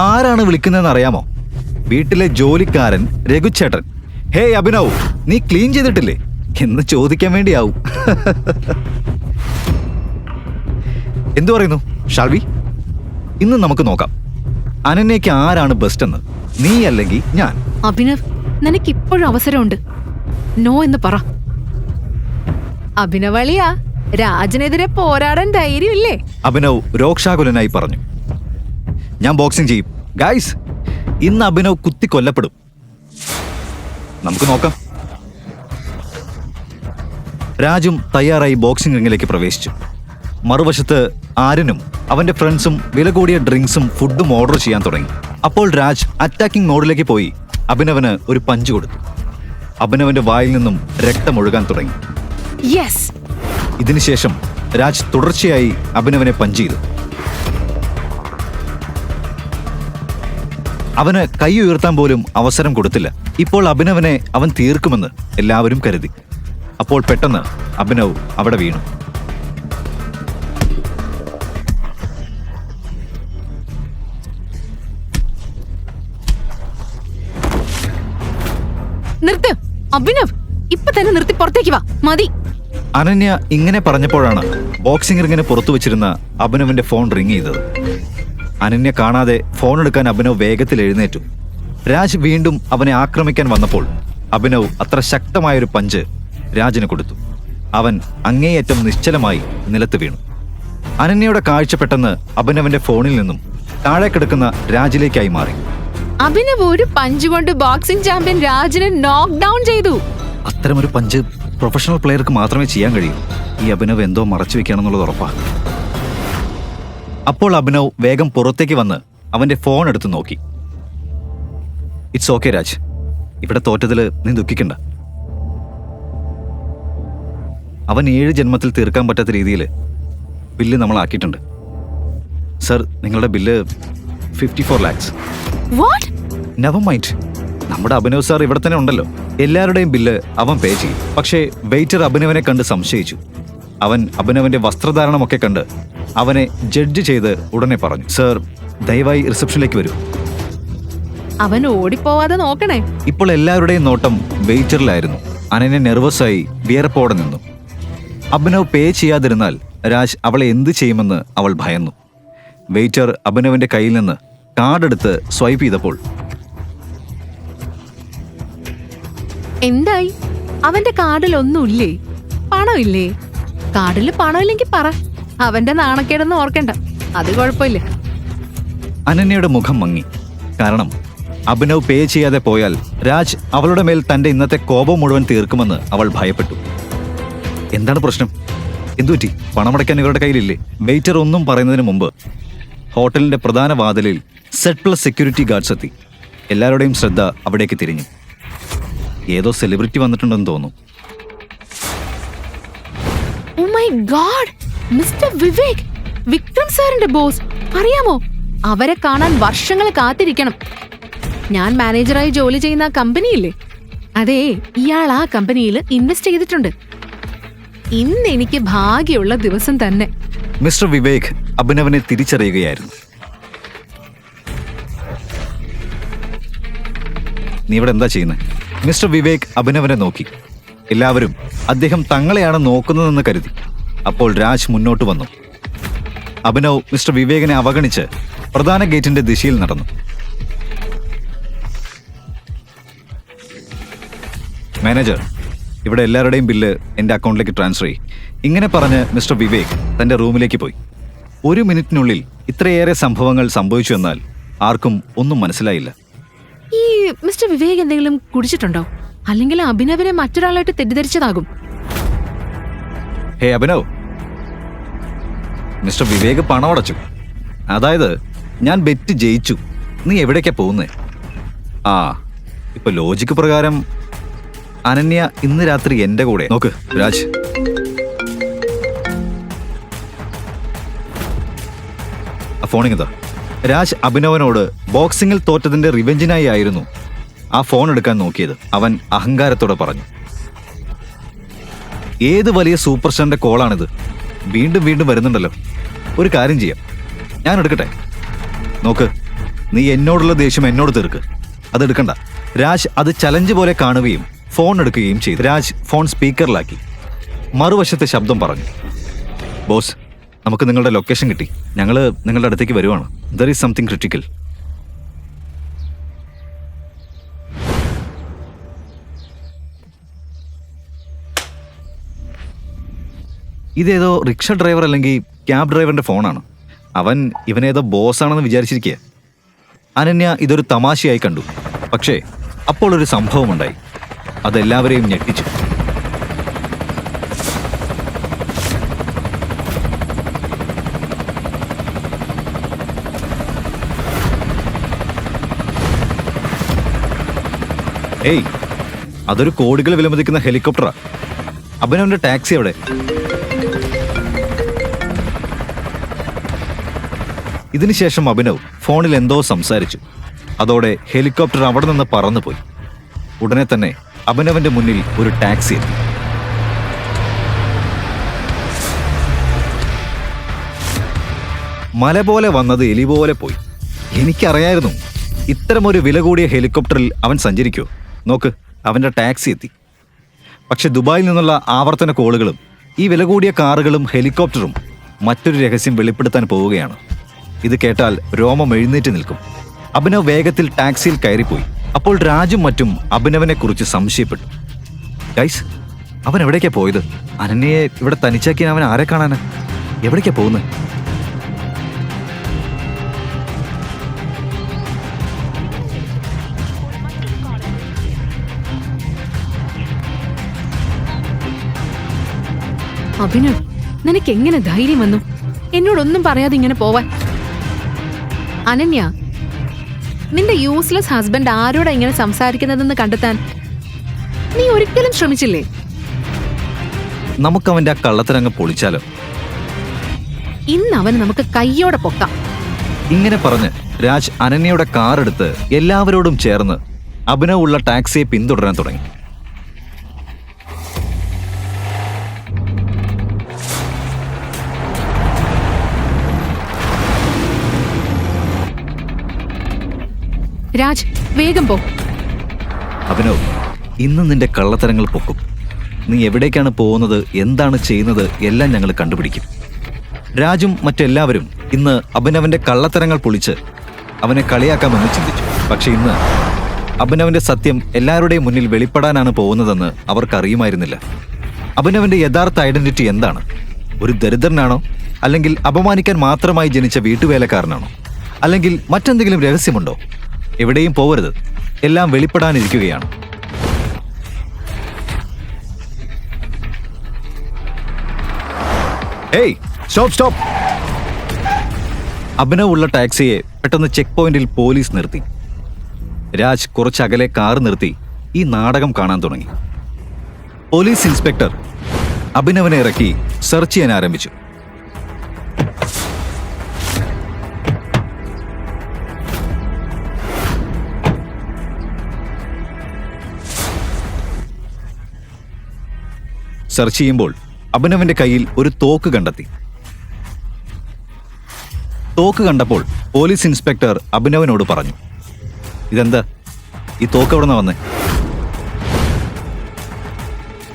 ആരാണ് വിളിക്കുന്നതെന്ന് അറിയാമോ? വീട്ടിലെ ജോലിക്കാരൻ രഘുചേട്ടൻ. ഹേയ് അഭിനവ്, നീ ക്ലീൻ ചെയ്തിട്ടില്ലേ എന്ന് ചോദിക്കാൻ വേണ്ടിയാവും. എന്തു പറയുന്നു ഷാൽവി? ഇന്ന് നമുക്ക് നോക്കാം അനന്യയ്ക്ക് ആരാണ് ബെസ്റ്റ് എന്ന്, നീ അല്ലെങ്കിൽ ഞാൻ. അഭിനവ്, നിനക്ക് ഇപ്പോഴും അവസരമുണ്ട്. നോ എന്ന് പറ. അഭിനവളിയാ, രാജനെതിരെ പോരാടാൻ ധൈര്യമില്ലേ? അഭിനവ് രോക്ഷാകുലനായി പറഞ്ഞു. ഞാൻ ബോക്സിംഗ് ചെയ്യും. ഗൈസ്, ഇന്ന് അഭിനവ് കുത്തി കൊല്ലപ്പെടും. നമുക്ക് നോക്കാം. രാജും തയ്യാറായി ബോക്സിംഗ് റിംഗിലേക്ക് പ്രവേശിച്ചു. മറുവശത്ത് ആര്യനും അവന്റെ ഫ്രണ്ട്സും വില കൂടിയ ഡ്രിങ്ക്സും ഫുഡും ഓർഡർ ചെയ്യാൻ തുടങ്ങി. അപ്പോൾ രാജ് അറ്റാക്കിംഗ് മോഡിലേക്ക് പോയി അഭിനവന് ഒരു പഞ്ച് കൊടുത്തു. അഭിനവന്റെ വായിൽ നിന്നും രക്തമൊഴുകാൻ തുടങ്ങി. യെസ്. ഇതിനുശേഷം രാജ് തുടർച്ചയായി അഭിനവനെ പഞ്ച് ചെയ്തു. അവന് കൈ ഉയർത്താൻ പോലും അവസരം കൊടുത്തില്ല. ഇപ്പോൾ അഭിനവനെ അവൻ തീർക്കുമെന്ന് എല്ലാവരും കരുതി. അപ്പോൾ പെട്ടെന്ന് അഭിനവ് അവിടെ വീണു. നിർത്ത് അഭിനവ്, ഇപ്പൊ തന്നെ നിർത്തി പുറത്തേക്ക് വാ. മതി. അനന്യ ഇങ്ങനെ പറഞ്ഞപ്പോഴാണ് ബോക്സിംഗ് റിംഗിന് പുറത്തു വെച്ചിരുന്ന അഭിനവിന്റെ ഫോൺ റിംഗ് ചെയ്തത്. അനന്യ കാണാതെ ഫോൺ എടുക്കാൻ അഭിനവ് വേഗത്തിൽ എഴുന്നേറ്റു. രാജ് വീണ്ടും അവനെ ആക്രമിക്കാൻ വന്നപ്പോൾ അഭിനവ് അത്ര ശക്തമായൊരു പഞ്ച് രാജിന് കൊടുത്തു. അവൻ അങ്ങേയറ്റം നിശ്ചലമായി നിലത്ത് വീണു. അനന്യയുടെ കാഴ്ച പെട്ടെന്ന് അഭിനവന്റെ ഫോണിൽ നിന്നും താഴെ കിടക്കുന്ന രാജിലേക്കായി മാറി. അഭിനവ് ഒരു പഞ്ച് കൊണ്ട് ബോക്സിംഗ് ചാമ്പ്യൻ രാജിനെ നോക്ക് ഡൗൺ ചെയ്തു. അത്തരമൊരു പഞ്ച് പ്രൊഫഷണൽ പ്ലെയർക്ക് മാത്രമേ ചെയ്യാൻ കഴിയൂ. ഈ അഭിനവ് എന്തോ മറച്ചു വെക്കുകയാണെന്നുള്ളത് ഉറപ്പാണ്. അപ്പോൾ അഭിനവ് വേഗം പുറത്തേക്ക് വന്ന് അവന്റെ ഫോൺ എടുത്ത് നോക്കി. ഇറ്റ്സ് ഓക്കെ രാജ്, ഇവിടെ തോറ്റതിൽ നീ ദുഃഖിക്കണ്ട. അവൻ 7 ജന്മത്തിൽ തീർക്കാൻ പറ്റാത്ത രീതിയിൽ ബില്ല് നമ്മൾ ആക്കിയിട്ടുണ്ട്. സർ, നിങ്ങളുടെ bill 54 lakhs. What? Never mind, നമ്മുടെ അഭിനവ് സാർ ഇവിടെ തന്നെ ഉണ്ടല്ലോ. എല്ലാവരുടെയും ബില്ല് അവൻ പേ ചെയ്യും. പക്ഷേ വെയിറ്റർ അഭിനവനെ കണ്ട് സംശയിച്ചു. അവൻ അഭിനവന്റെ വസ്ത്രധാരണമൊക്കെ കണ്ട് അവനെ ജഡ്ജ് ചെയ്ത് ഉടനെ പറഞ്ഞു, സർ ദയവായി റിസപ്ഷനിലേക്ക് വരൂ. അവൻ ഓടിപ്പോവാതെ നോക്കണേ. ഇപ്പോൾ എല്ലാവരുടെയും നോട്ടം വെയിറ്ററിലായിരുന്നു. അനന്യ നെർവസായി വിയർപ്പോടെ നിന്നു. അഭിനവ് പേ ചെയ്യാതിരുന്നാൽ രാജ് അവളെ എന്ത് ചെയ്യുമെന്ന് അവൾ ഭയന്നു. വെയിറ്റർ അഭിനവിന്റെ കയ്യിൽ നിന്ന് കാർഡെടുത്ത് സ്വൈപ്പ് ചെയ്തപ്പോൾ എന്തായി? അവന്റെ കാർഡിൽ ഒന്നുമില്ലേ? പണമില്ലേ? കാർഡിൽ പണമില്ലെങ്കിൽ പറ. അവന്റെ നാണക്കേടൊന്നും ഓർക്കണ്ട, അത് കുഴപ്പമില്ല. അനന്യയുടെ മുഖം മങ്ങി. കാരണം അഭിനവ് പേ ചെയ്യാതെ പോയാൽ രാജ് അവളുടെ മേൽ തന്റെ ഇന്നത്തെ കോപം മുഴുവൻ തീർക്കുമെന്ന് അവൾ ഭയപ്പെട്ടു. എന്താണ് പ്രശ്നം? എന്തുപറ്റി? പണമടയ്ക്കാൻ ഇവരുടെ കയ്യിലില്ലേ? വെയിറ്റർ ഒന്നും പറയുന്നതിന് മുമ്പ് ഹോട്ടലിന്റെ പ്രധാന വാതിലിൽ Z+ സെക്യൂരിറ്റി ഗാർഡ്സ് എത്തി. എല്ലാവരുടെയും ശ്രദ്ധ അവിടേക്ക് തിരിഞ്ഞു. ഏതോ സെലിബ്രിറ്റി വന്നിട്ടുണ്ടെന്ന് തോന്നുന്നു. Oh my god, mister Vivek, Vikram സാറിന്റെ ബോസ്. അറിയാമോ, അവരെ കാണാൻ വർഷങ്ങൾ കാത്തിരിക്കണം. ഞാൻ മാനേജറായി ജോലി ചെയ്യുന്ന ആ കമ്പനിയില്ലേ, അതേ, ഇയാൾ ആ കമ്പനിയിൽ ഇൻവെസ്റ്റ് ചെയ്തിട്ടുണ്ട്. ഇന്ന് എനിക്ക് ഭാഗ്യമുള്ള ദിവസം തന്നെ. മിസ്റ്റർ വിവേക് അഭിനവനെ തിരിച്ചറിയുകയായിരുന്നു. നീ ഇവിടെ എന്താ ചെയ്യുന്നത്? മിസ്റ്റർ വിവേക് അഭിനവനെ നോക്കി. എല്ലാവരും അദ്ദേഹം തങ്ങളെയാണ് നോക്കുന്നതെന്ന് കരുതി. അപ്പോൾ രാജ് മുന്നോട്ട് വന്നു. അഭിനവ് മിസ്റ്റർ വിവേകിനെ അവഗണിച്ച് പ്രധാന ഗേറ്റിന്റെ ദിശയിൽ നടന്നു. മാനേജർ, ഇവിടെ എല്ലാവരുടെയും ബില്ല് എൻ്റെ അക്കൗണ്ടിലേക്ക് ട്രാൻസ്ഫർ ചെയ്യും. ഇങ്ങനെ പറഞ്ഞ് മിസ്റ്റർ വിവേക് തന്റെ റൂമിലേക്ക് പോയി. 1 മിനിറ്റിനുള്ളിൽ ഇത്രയേറെ സംഭവങ്ങൾ സംഭവിച്ചു എന്നാൽ ആർക്കും ഒന്നും മനസ്സിലായില്ല. ഈ മിസ്റ്റർ വിവേക് എന്തെങ്കിലും കുടിച്ചിട്ടുണ്ടോ? അല്ലെങ്കിൽ അഭിനവിനെ മറ്റൊരാളായിട്ട് തെറ്റിദ്ധരിച്ചതാകും. ഹേ അഭിനവ്, മിസ്റ്റർ വിവേക് പണമടച്ചു. അതായത് ഞാൻ ബെറ്റ് ജയിച്ചു. നീ എവിടേക്കാ പോകുന്നേ? ആ, ഇപ്പൊ ലോജിക്ക് പ്രകാരം അനന്യ ഇന്ന് രാത്രി എന്റെ കൂടെ. നോക്ക് രാജ്, ആ ഫോണിങ്ങതാ. രാജ് അഭിനവനോട് ബോക്സിംഗിൽ തോറ്റതിന്റെ റിവെഞ്ചിനായി ആയിരുന്നു ആ ഫോൺ എടുക്കാൻ നോക്കിയത്. അവൻ അഹങ്കാരത്തോടെ പറഞ്ഞു. ഏത് വലിയ സൂപ്പർ സ്റ്റാറിന്റെ കോളാണിത്? വീണ്ടും വീണ്ടും വരുന്നുണ്ടല്ലോ. ഒരു കാര്യം ചെയ്യാം, ഞാൻ എടുക്കട്ടെ. നോക്ക്, നീ എന്നോടുള്ള ദേഷ്യം എന്നോട് തീർക്ക്. അതെടുക്കണ്ട. രാജ് അത് ചലഞ്ച് പോലെ കാണുകയും ഫോൺ എടുക്കുകയും ചെയ്തു. രാജ് ഫോൺ സ്പീക്കറിലാക്കി. മറുവശത്തെ ശബ്ദം പറഞ്ഞു, ബോസ്, നമുക്ക് നിങ്ങളുടെ ലൊക്കേഷൻ കിട്ടി. ഞങ്ങൾ നിങ്ങളുടെ അടുത്തേക്ക് വരുവാണ്. There is something critical. ഇതേതോ റിക്ഷ ഡ്രൈവർ അല്ലെങ്കിൽ ക്യാബ് ഡ്രൈവറിന്റെ ഫോണാണ്. അവൻ ഇവനേതോ ബോസാണെന്ന് വിചാരിച്ചിരിക്കുക. അനന്യ ഇതൊരു തമാശയായി കണ്ടു. പക്ഷേ അപ്പോൾ ഒരു സംഭവമുണ്ടായി. അതെല്ലാവരെയും ഞെട്ടിച്ചു. ഏയ്, അതൊരു കോടികൾ വിലമതിക്കുന്ന ഹെലികോപ്റ്ററാ. അഭിനവന്റെ ടാക്സി അവിടെ. ഇതിനുശേഷം അഭിനവ് ഫോണിൽ എന്തോ സംസാരിച്ചു. അതോടെ ഹെലികോപ്റ്റർ അവിടെ നിന്ന് പറന്നുപോയി. ഉടനെ തന്നെ അഭിനവന്റെ മുന്നിൽ ഒരു ടാക്സി എത്തി. മല പോലെ വന്നത് എലി പോലെ പോയി. എനിക്കറിയായിരുന്നു ഇത്തരമൊരു വില കൂടിയ ഹെലികോപ്റ്ററിൽ അവൻ സഞ്ചരിക്കോ. നോക്ക്, അവന്റെ ടാക്സി എത്തി. പക്ഷെ ദുബായിൽ നിന്നുള്ള ആവർത്തന കോളുകളും ഈ വില കൂടിയ കാറുകളും ഹെലികോപ്റ്ററും മറ്റൊരു രഹസ്യം വെളിപ്പെടുത്താൻ പോവുകയാണ്. ഇത് കേട്ടാൽ രോമം എഴുന്നേറ്റ് നിൽക്കും. അഭിനവ് വേഗത്തിൽ ടാക്സിയിൽ കയറിപ്പോയി. അപ്പോൾ രാജും മറ്റും അഭിനവനെ കുറിച്ച് സംശയപ്പെട്ടു. ഗൈസ്, അവൻ എവിടേക്കാ പോയത്? അനന്യയെ ഇവിടെ തനിച്ചാക്കി അവൻ ആരെ കാണാനാ? എവിടേക്കാ പോകുന്നത്? അഭിനവ്, നിനക്ക് എങ്ങനെ ധൈര്യം വന്നു എന്നോടൊന്നും പറയാതെ ഇങ്ങനെ പോവാൻ? അനന്യ, നിന്റെ യൂസ്ലെസ് ഹസ്ബൻഡ് ആരോടാ ഇങ്ങനെ സംസാരിക്കുന്നതെന്ന് കണ്ടെത്താൻ നീ ഒരിക്കലും ശ്രമിച്ചില്ലേ? നമുക്കവന്റെ ആ കള്ളത്തരങ്ങ് പൊളിച്ചാലോ? ഇന്ന് അവന് നമുക്ക് കയ്യോടെ പൊക്കാം. ഇങ്ങനെ പറഞ്ഞ് രാജ് അനന്യയുടെ കാർ എടുത്ത് എല്ലാവരോടും ചേർന്ന് അഭിനവ് ഉള്ള ടാക്സിയെ പിന്തുടരാൻ തുടങ്ങി. രാജ്, വേഗം പോ. അഭിനവ്, ഇന്ന് നിന്റെ കള്ളത്തരങ്ങൾ പൊക്കും. നീ എവിടേക്കാണ് പോകുന്നത്, എന്താണ് ചെയ്യുന്നത് എല്ലാം ഞങ്ങൾ കണ്ടുപിടിക്കും. രാജും മറ്റെല്ലാവരും ഇന്ന് അഭിനവന്റെ കള്ളത്തരങ്ങൾ പൊളിച്ച് അവനെ കളിയാക്കാമെന്ന് ചിന്തിച്ചു. പക്ഷെ ഇന്ന് അഭിനവന്റെ സത്യം എല്ലാവരുടെയും മുന്നിൽ വെളിപ്പെടാനാണ് പോകുന്നതെന്ന് അവർക്കറിയുമായിരുന്നില്ല. അഭിനവന്റെ യഥാർത്ഥ ഐഡന്റിറ്റി എന്താണ്? ഒരു ദരിദ്രനാണോ? അല്ലെങ്കിൽ അപമാനിക്കാൻ മാത്രമായി ജനിച്ച വീട്ടുവേലക്കാരനാണോ? അല്ലെങ്കിൽ മറ്റെന്തെങ്കിലും രഹസ്യമുണ്ടോ? എവിടെയും പോവരുത്, എല്ലാം വെളിപ്പെടാനിരിക്കുകയാണ്. ഏയ്, സ്റ്റോപ്പ് സ്റ്റോപ്പ്! അഭിനവ് ഉള്ള ടാക്സിയെ പെട്ടെന്ന് ചെക്ക് പോയിന്റിൽ പോലീസ് നിർത്തി. രാജ് കുറച്ചകലെ കാർ നിർത്തി ഈ നാടകം കാണാൻ തുടങ്ങി. പോലീസ് ഇൻസ്പെക്ടർ അഭിനവനെ ഇറക്കി സെർച്ച് ചെയ്യാൻ ആരംഭിച്ചു. സെർച്ച് ചെയ്യുമ്പോൾ അഭിനവന്റെ കയ്യിൽ ഒരു തോക്ക് കണ്ടെത്തി. തോക്ക് കണ്ടപ്പോൾ പോലീസ് ഇൻസ്പെക്ടർ അഭിനവനോട് പറഞ്ഞു, ഇതെന്താ ഈ തോക്ക് എവിടെ നിന്ന് വന്നേ?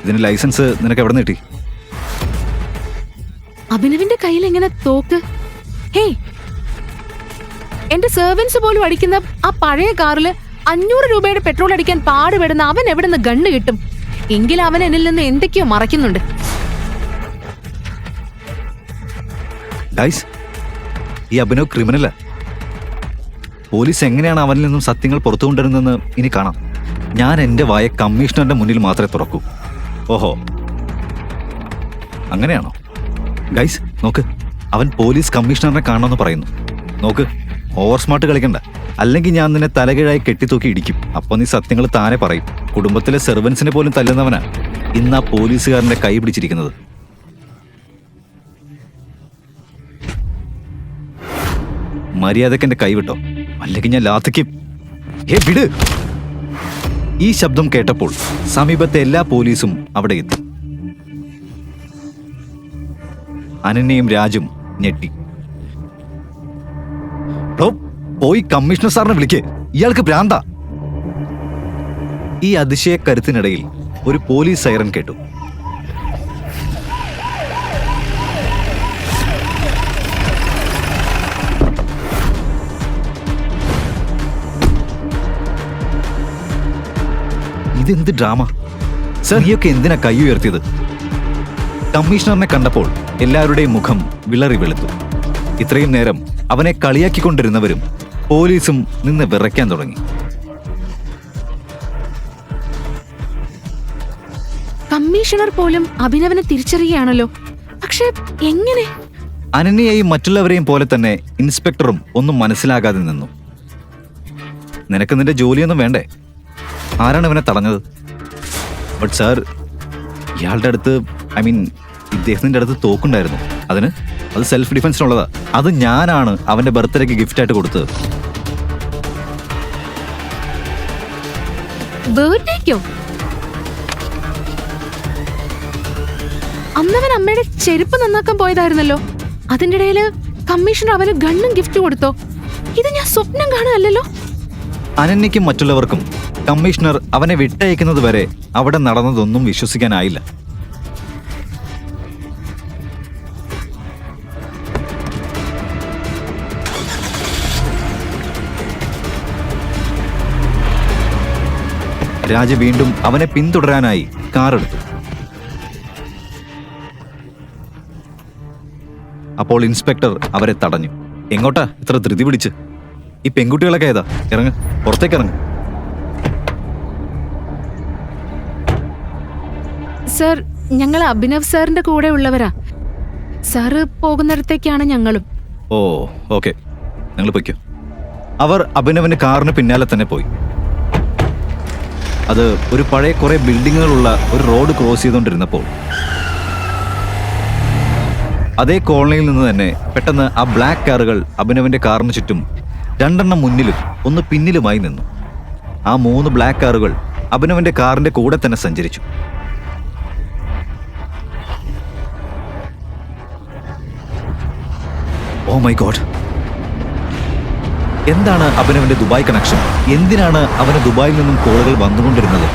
ഇതിന് ലൈസൻസ് നിനക്ക് എവിടെ നിന്ന് കിട്ടി? അഭിനവിന്റെ കയ്യിൽ എങ്ങനെ തോക്ക്? ഹേ, എന്റെ സെർവൻസ് പോലും അടിക്കുന്ന ആ പഴയ കാറില് 500 രൂപയുടെ പെട്രോൾ അടിക്കാൻ പാടുപെടുന്ന അവൻ എവിടെ നിന്ന് ഗണ്ണ് കിട്ടും? എങ്കിൽ അവൻ എന്നിൽ നിന്ന് എന്തൊക്കെയോ മറയ്ക്കുന്നുണ്ട്. ഗൈസ്, ഈ അഭിനവ് ക്രിമിനലാ. പോലീസ് എങ്ങനെയാണ് അവനിൽ നിന്നും സത്യങ്ങൾ പുറത്തു കൊണ്ടുവരുന്നതെന്ന് ഇനി കാണാം. ഞാൻ എന്റെ വായ കമ്മീഷണറുടെ മുന്നിൽ മാത്രമേ തുറക്കൂ. ഓഹോ, അങ്ങനെയാണോ? ഗൈസ്, നോക്ക്, അവൻ പോലീസ് കമ്മീഷണറിനെ കാണണമെന്ന് പറയുന്നു. നോക്ക്, ഓവർ സ്മാർട്ട് കളിക്കണ്ട, അല്ലെങ്കിൽ ഞാൻ നിന്നെ തലകീഴായി കെട്ടിത്തൂക്കി ഇടിക്കും. അപ്പൊ നീ സത്യങ്ങൾ താനെ പറയും. കുടുംബത്തിലെ സെർവൻസിനെ പോലും തല്ലുന്നവനാ ഇന്ന് ആ പോലീസുകാരന്റെ കൈ പിടിച്ചിരിക്കുന്നത്. മര്യാദക്ക് എന്റെ കൈ വിട്ടോ, അല്ലെങ്കിൽ ഞാൻ ലാത്തിക്ക്. ഹേ, വിട്! ഈ ശബ്ദം കേട്ടപ്പോൾ സമീപത്തെ എല്ലാ പോലീസും അവിടെ എത്തി. അനന്യയും രാജും ഞെട്ടി. പോയി കമ്മീഷണർ സാറിനെ വിളിക്കേ, ഇയാൾക്ക് ഭ്രാന്താ. ഈ അതിശയ കരുത്തിനിടയിൽ ഒരു പോലീസ് സൈറൻ കേട്ടു. ഇതെന്ത് ഡ്രാമ? സർ, നീയൊക്കെ എന്തിനാ കൈ ഉയർത്തിയത്? കമ്മീഷണറിനെ കണ്ടപ്പോൾ എല്ലാവരുടെയും മുഖം വിളറി വെളുത്തു. ഇത്രയും നേരം അവനെ കളിയാക്കിക്കൊണ്ടിരുന്നവരും പോലീസും നിന്ന് വിറയ്ക്കാൻ തുടങ്ങി. കമ്മീഷണർ പോലും അഭിനവനെ തിരിച്ചറിയുകയാണല്ലോ. പക്ഷെ എങ്ങനെ? അനന്യയെയും മറ്റുള്ളവരെയും പോലെ തന്നെ ഇൻസ്പെക്ടറും ഒന്നും മനസ്സിലാകാതെ നിന്നു. നിനക്ക് നിന്റെ ജോലിയൊന്നും വേണ്ടേ? ആരാണ് ഇവനെ തടഞ്ഞത്? ബട്ട് സാർ, ഇയാളുടെ അടുത്ത് ഇദ്ദേഹത്തിന്റെ അടുത്ത് തോക്കുണ്ടായിരുന്നു. അത് സെൽഫ് ഡിഫൻസിനുള്ളതാ. അത് ഞാനാണ് അവന്റെ ബർത്ത്ഡേക്ക് ഗിഫ്റ്റായിട്ട് കൊടുത്തത്. ബർത്ത്ഡേക്കോ? അന്നവൻ അമ്മയുടെ ചെരുപ്പ് നന്നാക്കാൻ പോയതായിരുന്നല്ലോ. അതിന്റെ ഇടയില് കമ്മീഷണർ അവന് ഗണ്ണും ഗിഫ്റ്റ് കൊടുത്തോ? ഇത് ഞാൻ സ്വപ്നം കാണുകയല്ലോ. അനന്യയ്ക്കും മറ്റുള്ളവർക്കും കമ്മീഷണർ അവനെ വിട്ടയക്കുന്നത് വരെ അവിടെ നടന്നതൊന്നും വിശ്വസിക്കാനായില്ല. രാജ വീണ്ടും അവനെ പിന്തുടരാനായി കാറെടുത്തു. അപ്പോൾ ഇൻസ്പെക്ടർ അവരെ തടഞ്ഞു. എങ്ങോട്ടാ ഇത്ര ധൃതി പിടിച്ച്? ഈ പെൺകുട്ടികളൊക്കെ ഏതാ? ഇറങ്ങ്, പുറത്തേക്ക് ഇറങ്ങ്. സർ, ഞങ്ങൾ അഭിനവ് സാറിന്റെ കൂടെ ഉള്ളവരാ. സാറ് പോകുന്നിടത്തേക്കാണ് ഞങ്ങളും. ഓ, ഓക്കെ, നിങ്ങൾ പൊയ്ക്കോ. അവർ അഭിനവന്റെ കാറിന് പിന്നാലെ തന്നെ പോയി. അത് ഒരു പഴയ കുറെ ബിൽഡിങ്ങുകളുള്ള ഒരു റോഡ് ക്രോസ് ചെയ്തുകൊണ്ടിരുന്നപ്പോൾ അതേ കോളനിയിൽ നിന്ന് തന്നെ പെട്ടെന്ന് ആ ബ്ലാക്ക് കാറുകൾ അഭിനവന്റെ കാറിന് ചുറ്റും 2 മുന്നിലും 1 പിന്നിലുമായി നിന്നു. ആ 3 ബ്ലാക്ക് കാറുകൾ അഭിനവന്റെ കാറിന്റെ കൂടെ തന്നെ സഞ്ചരിച്ചു. Oh my god! എന്താണ് അഭിനവന്റെ ദുബായ് കണക്ഷൻ? എന്തിനാണ് അവന് ദുബായിൽ നിന്നും കോളുകൾ വന്നുകൊണ്ടിരുന്നത്?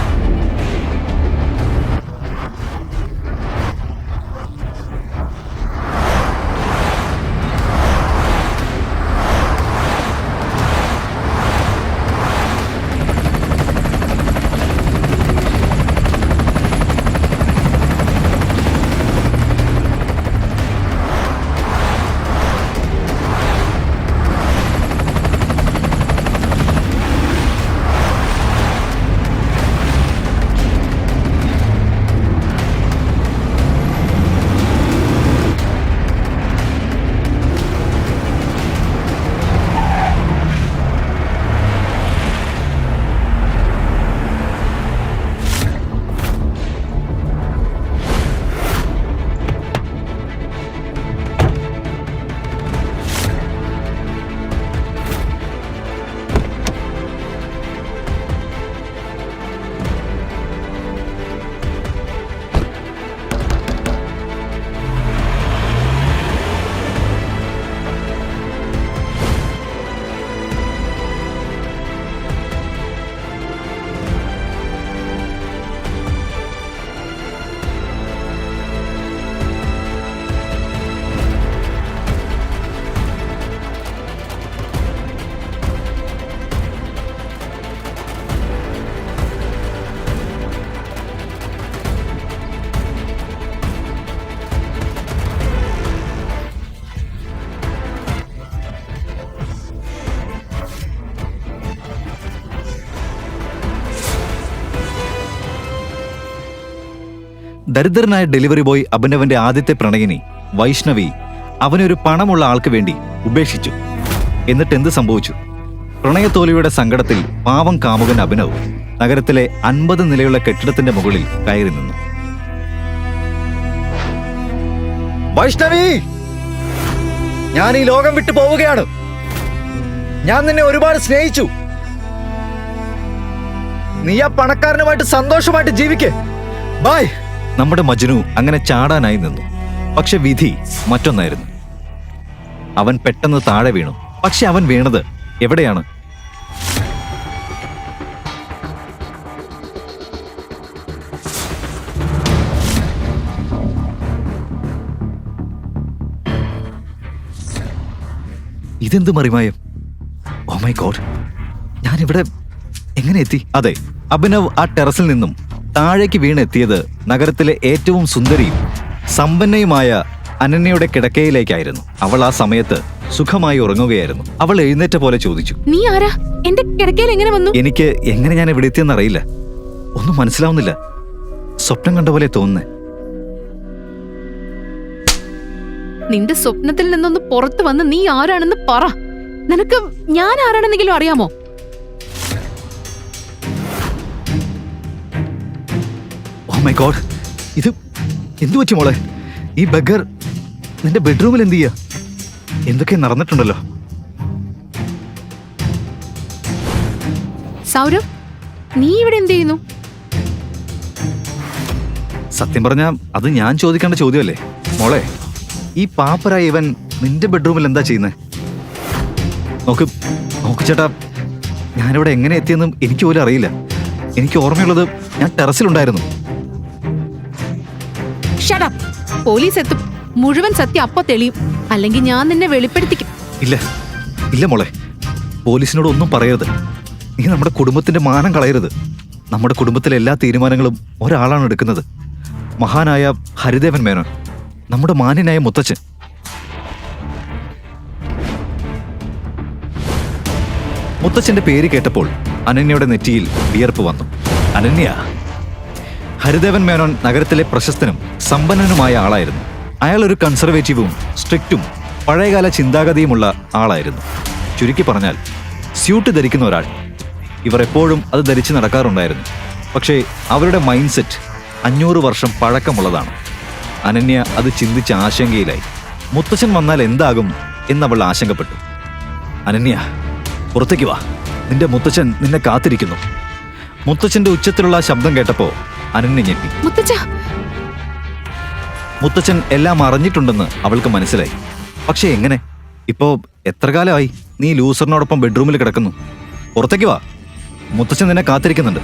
ദരിദ്രനായ ഡെലിവറി ബോയ് അഭിനവന്റെ ആദ്യത്തെ പ്രണയിനി വൈഷ്ണവി അവനൊരു പണമുള്ള ആൾക്ക് വേണ്ടി ഉപേക്ഷിച്ചു. എന്നിട്ട് എന്ത് സംഭവിച്ചു? പ്രണയത്തോലിയുടെ സങ്കടത്തിൽ പാവം കാമുകൻ അഭിനവ് നഗരത്തിലെ 50 നിലയുള്ള കെട്ടിടത്തിന്റെ മുകളിൽ കയറി നിന്നു. വൈഷ്ണവി, ഞാൻ ഈ ലോകം വിട്ടു പോവുകയാണ്. ഞാൻ നിന്നെ ഒരുപാട് സ്നേഹിച്ചു. നീ ആ പണക്കാരനുമായിട്ട് സന്തോഷമായിട്ട് ജീവിക്കേ. ബൈ. നമ്മുടെ മജ്നു അങ്ങനെ ചാടാനായി നിന്നു. പക്ഷെ വിധി മറ്റൊന്നായിരുന്നു. അവൻ പെട്ടെന്ന് താഴെ വീണു. പക്ഷെ അവൻ വീണത് എവിടെയാണ്? ഇതെന്ത് മറിമായം! ഓ മൈ ഗോഡ്! എങ്ങനെ എത്തി? അതെ, അഭിനവ് ആ ടെറസിൽ നിന്നും താഴേക്ക് വീണെത്തിയത് നഗരത്തിലെ ഏറ്റവും സുന്ദരിയും സമ്പന്നയുമായ അനന്യയുടെ കിടക്കയിലേക്കായിരുന്നു. അവൾ ആ സമയത്ത് സുഖമായി ഉറങ്ങുകയായിരുന്നു. അവൾ എഴുന്നേറ്റ പോലെ ചോദിച്ചു, നീ ആരാ? എന്റെ കിടക്കയിൽ എങ്ങനെ വന്നു? എനിക്ക് എങ്ങനെ ഞാൻ ഇവിടെ എത്തിയെന്ന് അറിയില്ല. ഒന്നും മനസ്സിലാവുന്നില്ല. സ്വപ്നം കണ്ട പോലെ തോന്നുന്നേ. നിന്റെ സ്വപ്നത്തിൽ നിന്നൊന്ന് പുറത്തു വന്ന് നീ ആരാണെന്ന് പറ. നിനക്ക് ഞാൻ ആരാണെന്നെങ്കിലും അറിയാമോ? ഓ മൈ ഗോഡ്, ഇത് എന്തു പറ്റി മോളെ? ഈ ബഗർ നിന്റെ ബെഡ്റൂമിൽ എന്ത് ചെയ്യാ? എന്തൊക്കെ നടന്നിട്ടുണ്ടല്ലോ. സൗരവ്, നീ ഇവിടെ എന്ത് ചെയ്യുന്നു? സത്യം പറഞ്ഞാ അത് ഞാൻ ചോദിക്കേണ്ട ചോദ്യമല്ലേ മോളെ. ഈ പാപ്പരായ ഇവൻ നിന്റെ ബെഡ്റൂമിൽ എന്താ ചെയ്യുന്നേ? നോക്ക് നോക്ക് ചേട്ടാ, ഞാനിവിടെ എങ്ങനെ എത്തിയെന്നും എനിക്ക് പോലും അറിയില്ല. എനിക്ക് ഓർമ്മയുള്ളത് ഞാൻ ടെറസിലുണ്ടായിരുന്നു. Shut up. പോലീസ് എത്തും. മുഴുവൻ സത്യം അപ്പൊ തെളിയും. അല്ലെങ്കിൽ ഞാൻ നിന്നെ വെളിപ്പെടുത്തിക്കും. ഇല്ല ഇല്ല മോളെ, പോലീസിനോട് ഒന്നും പറയരുത്. നീ നമ്മുടെ കുടുംബത്തിന്റെ മാനം കളയരുത്. നമ്മുടെ കുടുംബത്തിലെ എല്ലാ തീരുമാനങ്ങളും ഒരാളാണ് എടുക്കുന്നത്. മഹാനായ ഹരിദേവൻ മേനോൻ, നമ്മുടെ മാന്യനായ മുത്തച്ഛൻ. മുത്തച്ഛന്റെ പേര് കേട്ടപ്പോൾ അനന്യയുടെ നെറ്റിയിൽ വിയർപ്പ് വന്നു. അനന്യ, ഹരിദേവൻ മേനോൻ നഗരത്തിലെ പ്രശസ്തനും സമ്പന്നനുമായ ആളായിരുന്നു. അയാൾ ഒരു കൺസർവേറ്റീവും സ്ട്രിക്റ്റും പഴയകാല ചിന്താഗതിയുമുള്ള ആളായിരുന്നു. ചുരുക്കി പറഞ്ഞാൽ സ്യൂട്ട് ധരിക്കുന്ന ഒരാൾ. ഇവർ എപ്പോഴും അത് ധരിച്ച് നടക്കാറുണ്ടായിരുന്നു. പക്ഷേ അവരുടെ മൈൻഡ് സെറ്റ് 500 വർഷം പഴക്കമുള്ളതാണ്. അനന്യ അത് ചിന്തിച്ച് ആശങ്കയിലായി. മുത്തച്ഛൻ വന്നാൽ എന്താകും എന്നവൾ ആശങ്കപ്പെട്ടു. അനന്യ, പുറത്തേക്ക് വാ, നിന്റെ മുത്തച്ഛൻ നിന്നെ കാത്തിരിക്കുന്നു. മുത്തച്ഛന്റെ ഉച്ചത്തിലുള്ള ശബ്ദം കേട്ടപ്പോ അനന്യ ഞെട്ടി. മുത്തച്ഛൻ എല്ലാം അറിഞ്ഞിട്ടുണ്ടെന്ന് അവൾക്ക് മനസ്സിലായി. പക്ഷെ എങ്ങനെ? ഇപ്പോ എത്ര കാലമായി നീ ലൂസറിനോടൊപ്പം ബെഡ്റൂമിൽ കിടക്കുന്നു? പുറത്തേക്ക് വാ, മുത്തച്ഛൻ നിന്നെ കാത്തിരിക്കുന്നുണ്ട്.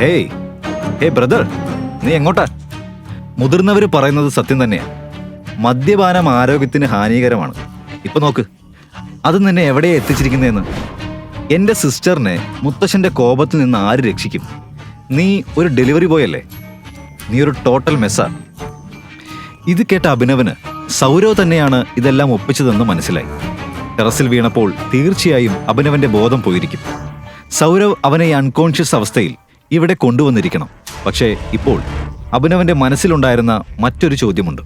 ഹേയ് ഹേ ബ്രദർ, നീ എങ്ങോട്ടാ? മുതിർന്നവര് പറയുന്നത് സത്യം തന്നെയാ. മദ്യപാനം ആരോഗ്യത്തിന് ഹാനികരമാണ്. ഇപ്പൊ നോക്ക്, അത് നിന്നെ എവിടെയാ എത്തിച്ചിരിക്കുന്നതെന്ന്. എന്റെ സിസ്റ്ററിനെ മുത്തശ്ശന്റെ കോപത്തിൽ നിന്ന് ആര് രക്ഷിക്കും? നീ ഒരു ഡെലിവറി ബോയ് അല്ലേ? നീ ഒരു ടോട്ടൽ മെസ്സാ. ഇത് കേട്ട അഭിനവന് സൗരവ് തന്നെയാണ് ഇതെല്ലാം ഒപ്പിച്ചതെന്ന് മനസ്സിലായി. ടെറസിൽ വീണപ്പോൾ തീർച്ചയായും അഭിനവന്റെ ബോധം പോയിരിക്കും. സൗരവ് അവനെ അൺകോൺഷ്യസ് അവസ്ഥയിൽ ഇവിടെ കൊണ്ടുവന്നിരിക്കണം. പക്ഷേ ഇപ്പോൾ അഭിനവന്റെ മനസ്സിലുണ്ടായിരുന്ന മറ്റൊരു ചോദ്യമുണ്ട്.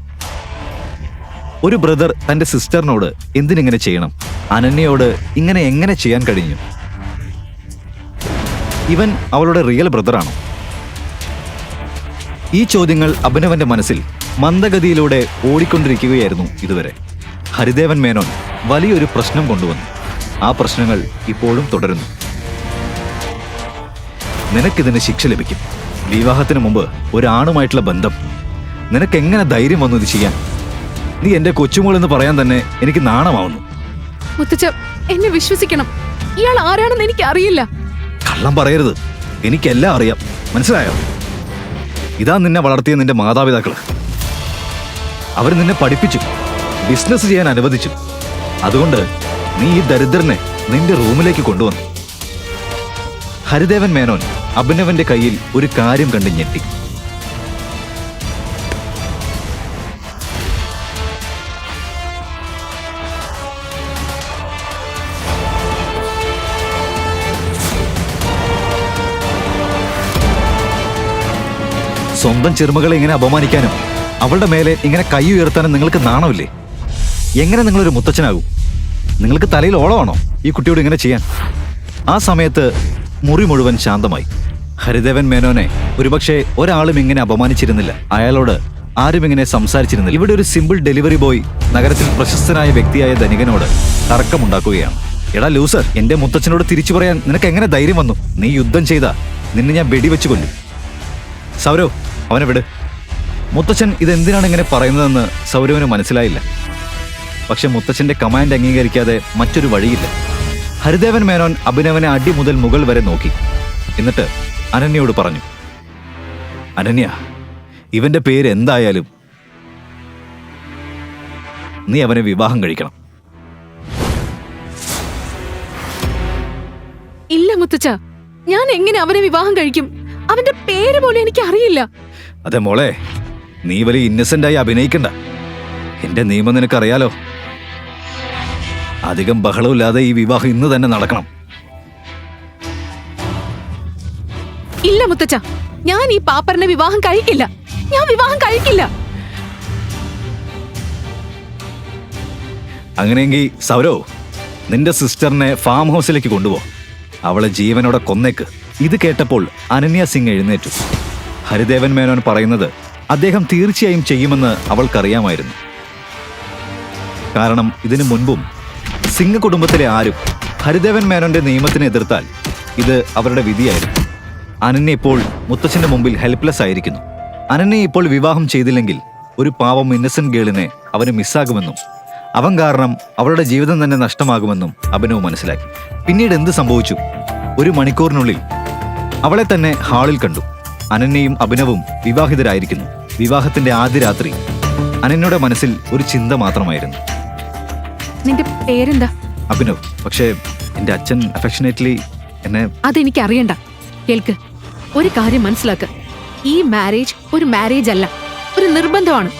ഒരു ബ്രദർ തന്റെ സിസ്റ്ററിനോട് എന്തിനിങ്ങനെ ചെയ്യണം? അനന്യയോട് ഇങ്ങനെ എങ്ങനെ ചെയ്യാൻ കഴിഞ്ഞു? ഇവൻ അവളുടെ റിയൽ ബ്രദറാണോ? ഈ ചോദ്യങ്ങൾ അഭിനവന്റെ മനസ്സിൽ മന്ദഗതിയിലൂടെ ഓടിക്കൊണ്ടിരിക്കുകയായിരുന്നു ഇതുവരെ. ഹരിദേവൻ മേനോൻ വലിയൊരു പ്രശ്നം കൊണ്ടുവന്നു. ആ പ്രശ്നങ്ങൾ ഇപ്പോഴും തുടരുന്നു. നിനക്കിതിന് ശിക്ഷ ലഭിക്കും. വിവാഹത്തിന് മുമ്പ് ഒരാണുമായിട്ടുള്ള ബന്ധം. നിനക്കെങ്ങനെ ധൈര്യം വന്നു ഇത് ചെയ്യാൻ? നീ എന്റെ കൊച്ചുമോൾ എന്ന് പറയാൻ തന്നെ എനിക്ക് നാണമാവുന്നു. മുത്തച്ഛ, എന്നെ വിശ്വസിക്കണം. ഇയാൾ ആരാണെന്ന് എനിക്ക് അറിയില്ല. കള്ളം പറയരുത്, എനിക്കെല്ലാം അറിയാം. മനസ്സിലായോ? ഇതാ നിന്നെ വളർത്തിയ നിന്റെ മാതാപിതാക്കള്. അവർ നിന്നെ പഠിപ്പിച്ചു, ബിസിനസ് ചെയ്യാൻ അനുവദിച്ചു. അതുകൊണ്ട് നീ ഈ ദരിദ്രനെ നിന്റെ റൂമിലേക്ക് കൊണ്ടുവന്നു. ഹരിദേവൻ മേനോൻ അഭിനവന്റെ കയ്യിൽ ഒരു കാര്യം കണ്ട് ഞെട്ടി. സ്വന്തം ചെറുമകളെ ഇങ്ങനെ അപമാനിക്കാനും അവളുടെ മേലെ ഇങ്ങനെ കൈ ഉയർത്താനും നിങ്ങൾക്ക് നാണമില്ലേ? എങ്ങനെ നിങ്ങളൊരു മുത്തച്ഛനാകും? നിങ്ങൾക്ക് തലയിൽ ഓളമാണോ ഈ കുട്ടിയോട് ഇങ്ങനെ ചെയ്യാൻ? ആ സമയത്ത് മുറി മുഴുവൻ ശാന്തമായി. ഹരിദേവൻ മേനോനെ ഒരുപക്ഷെ ഒരാളും ഇങ്ങനെ അപമാനിച്ചിരുന്നില്ല. അയാളോട് ആരും ഇങ്ങനെ സംസാരിച്ചിരുന്നില്ല. ഇവിടെ ഒരു സിമ്പിൾ ഡെലിവറി ബോയ് നഗരത്തിൽ പ്രശസ്തനായ വ്യക്തിയായ ധനികനോട് തർക്കമുണ്ടാക്കുകയാണ്. എടാ ലൂസർ, എന്റെ മുത്തച്ഛനോട് തിരിച്ചു പറയാൻ നിനക്ക് എങ്ങനെ ധൈര്യം വന്നു? നീ യുദ്ധം ചെയ്താ നിന്നെ ഞാൻ വെടിവെച്ച് കൊല്ലും. സൗരവ്, അവനെ വിട്. മുത്തച്ഛൻ ഇതെന്തിനാണ് ഇങ്ങനെ പറയുന്നതെന്ന് സൗരവിന് മനസ്സിലായില്ല. പക്ഷെ മുത്തച്ഛന്റെ കമാൻഡ് അംഗീകരിക്കാതെ മറ്റൊരു വഴിയില്ല. ഹരിദേവൻ മേനോൻ അഭിനവനെ അടി മുതൽ മുകൾ വരെ നോക്കി. എന്നിട്ട് അനന്യയോട് പറഞ്ഞു, അനന്യ, ഇവന്റെ പേര് എന്തായാലും നീ അവനെ വിവാഹം കഴിക്കണം. മുത്തച്ഛ. ഞാൻ എങ്ങനെ അവനെ വിവാഹം കഴിക്കും? അവന്റെ പേര് പോലും എനിക്ക് അറിയില്ല. അതെ മോളെ, നീ വലിയ ഇന്നസെന്റ് ആയി അഭിനയിക്കണ്ട. എന്റെ നിയമം നിനക്കറിയാലോ. അധികം ബഹളമില്ലാതെ ഈ വിവാഹം ഇന്ന് തന്നെ നടക്കണം. ഇല്ല മുത്തച്ഛ, ഞാൻ ഈ പാപ്പറിനെ വിവാഹം കഴിക്കില്ല. ഞാൻ വിവാഹം കഴിക്കില്ല. അങ്ങനെയെങ്കിൽ സൗരവ്, നിന്റെ സിസ്റ്ററിനെ ഫാം ഹൗസിലേക്ക് കൊണ്ടുപോ. അവളെ ജീവനോടെ കൊന്നേക്ക്. ഇത് കേട്ടപ്പോൾ അനന്യ സിംഗ് എഴുന്നേറ്റു. ഹരിദേവൻ മേനോൻ പറയുന്നത് അദ്ദേഹം തീർച്ചയായും ചെയ്യുമെന്ന് അവൾക്കറിയാമായിരുന്നു. കാരണം ഇതിനു മുൻപും സിംഗ് കുടുംബത്തിലെ ആരും ഹരിദേവൻ മേനോന്റെ നിയമത്തിനെ എതിർത്താൽ ഇത് അവരുടെ വിധിയായിരുന്നു. അനന്യ ഇപ്പോൾ മുത്തച്ഛന്റെ മുമ്പിൽ ഹെൽപ്ലെസ് ആയിരിക്കുന്നു. അനന്യ ഇപ്പോൾ വിവാഹം ചെയ്തില്ലെങ്കിൽ ഒരു പാവം ഇന്നസെന്റ് ഗേളിനെ അവന് മിസ്സാകുമെന്നും അവൻ കാരണം അവളുടെ ജീവിതം തന്നെ നഷ്ടമാകുമെന്നും അഭിനവ് മനസ്സിലാക്കി. പിന്നീട് എന്ത് സംഭവിച്ചു? 1 മണിക്കൂറിനുള്ളിൽ അവളെ തന്നെ ഹാളിൽ കണ്ടു. അനന്യയും അഭിനവും വിവാഹിതരായിരിക്കുന്നു. വിവാഹത്തിന്റെ ആദ്യ രാത്രി അനന്യയുടെ മനസ്സിൽ ഒരു ചിന്ത മാത്രമായിരുന്നു. നിന്റെ പേരെന്താ? അഭിനവ്. പക്ഷേ എന്റെ അച്ഛൻ അഫെക്ഷനേറ്റ്ലി എന്നെ... അതെനിക്ക് അറിയണ്ട. കേൾക്ക്, ഒരു കാര്യം മനസ്സിലാക്ക. ഈ മാരേജ് ഒരു മാരേജ് അല്ല, ഒരു നിർബന്ധമാണ്.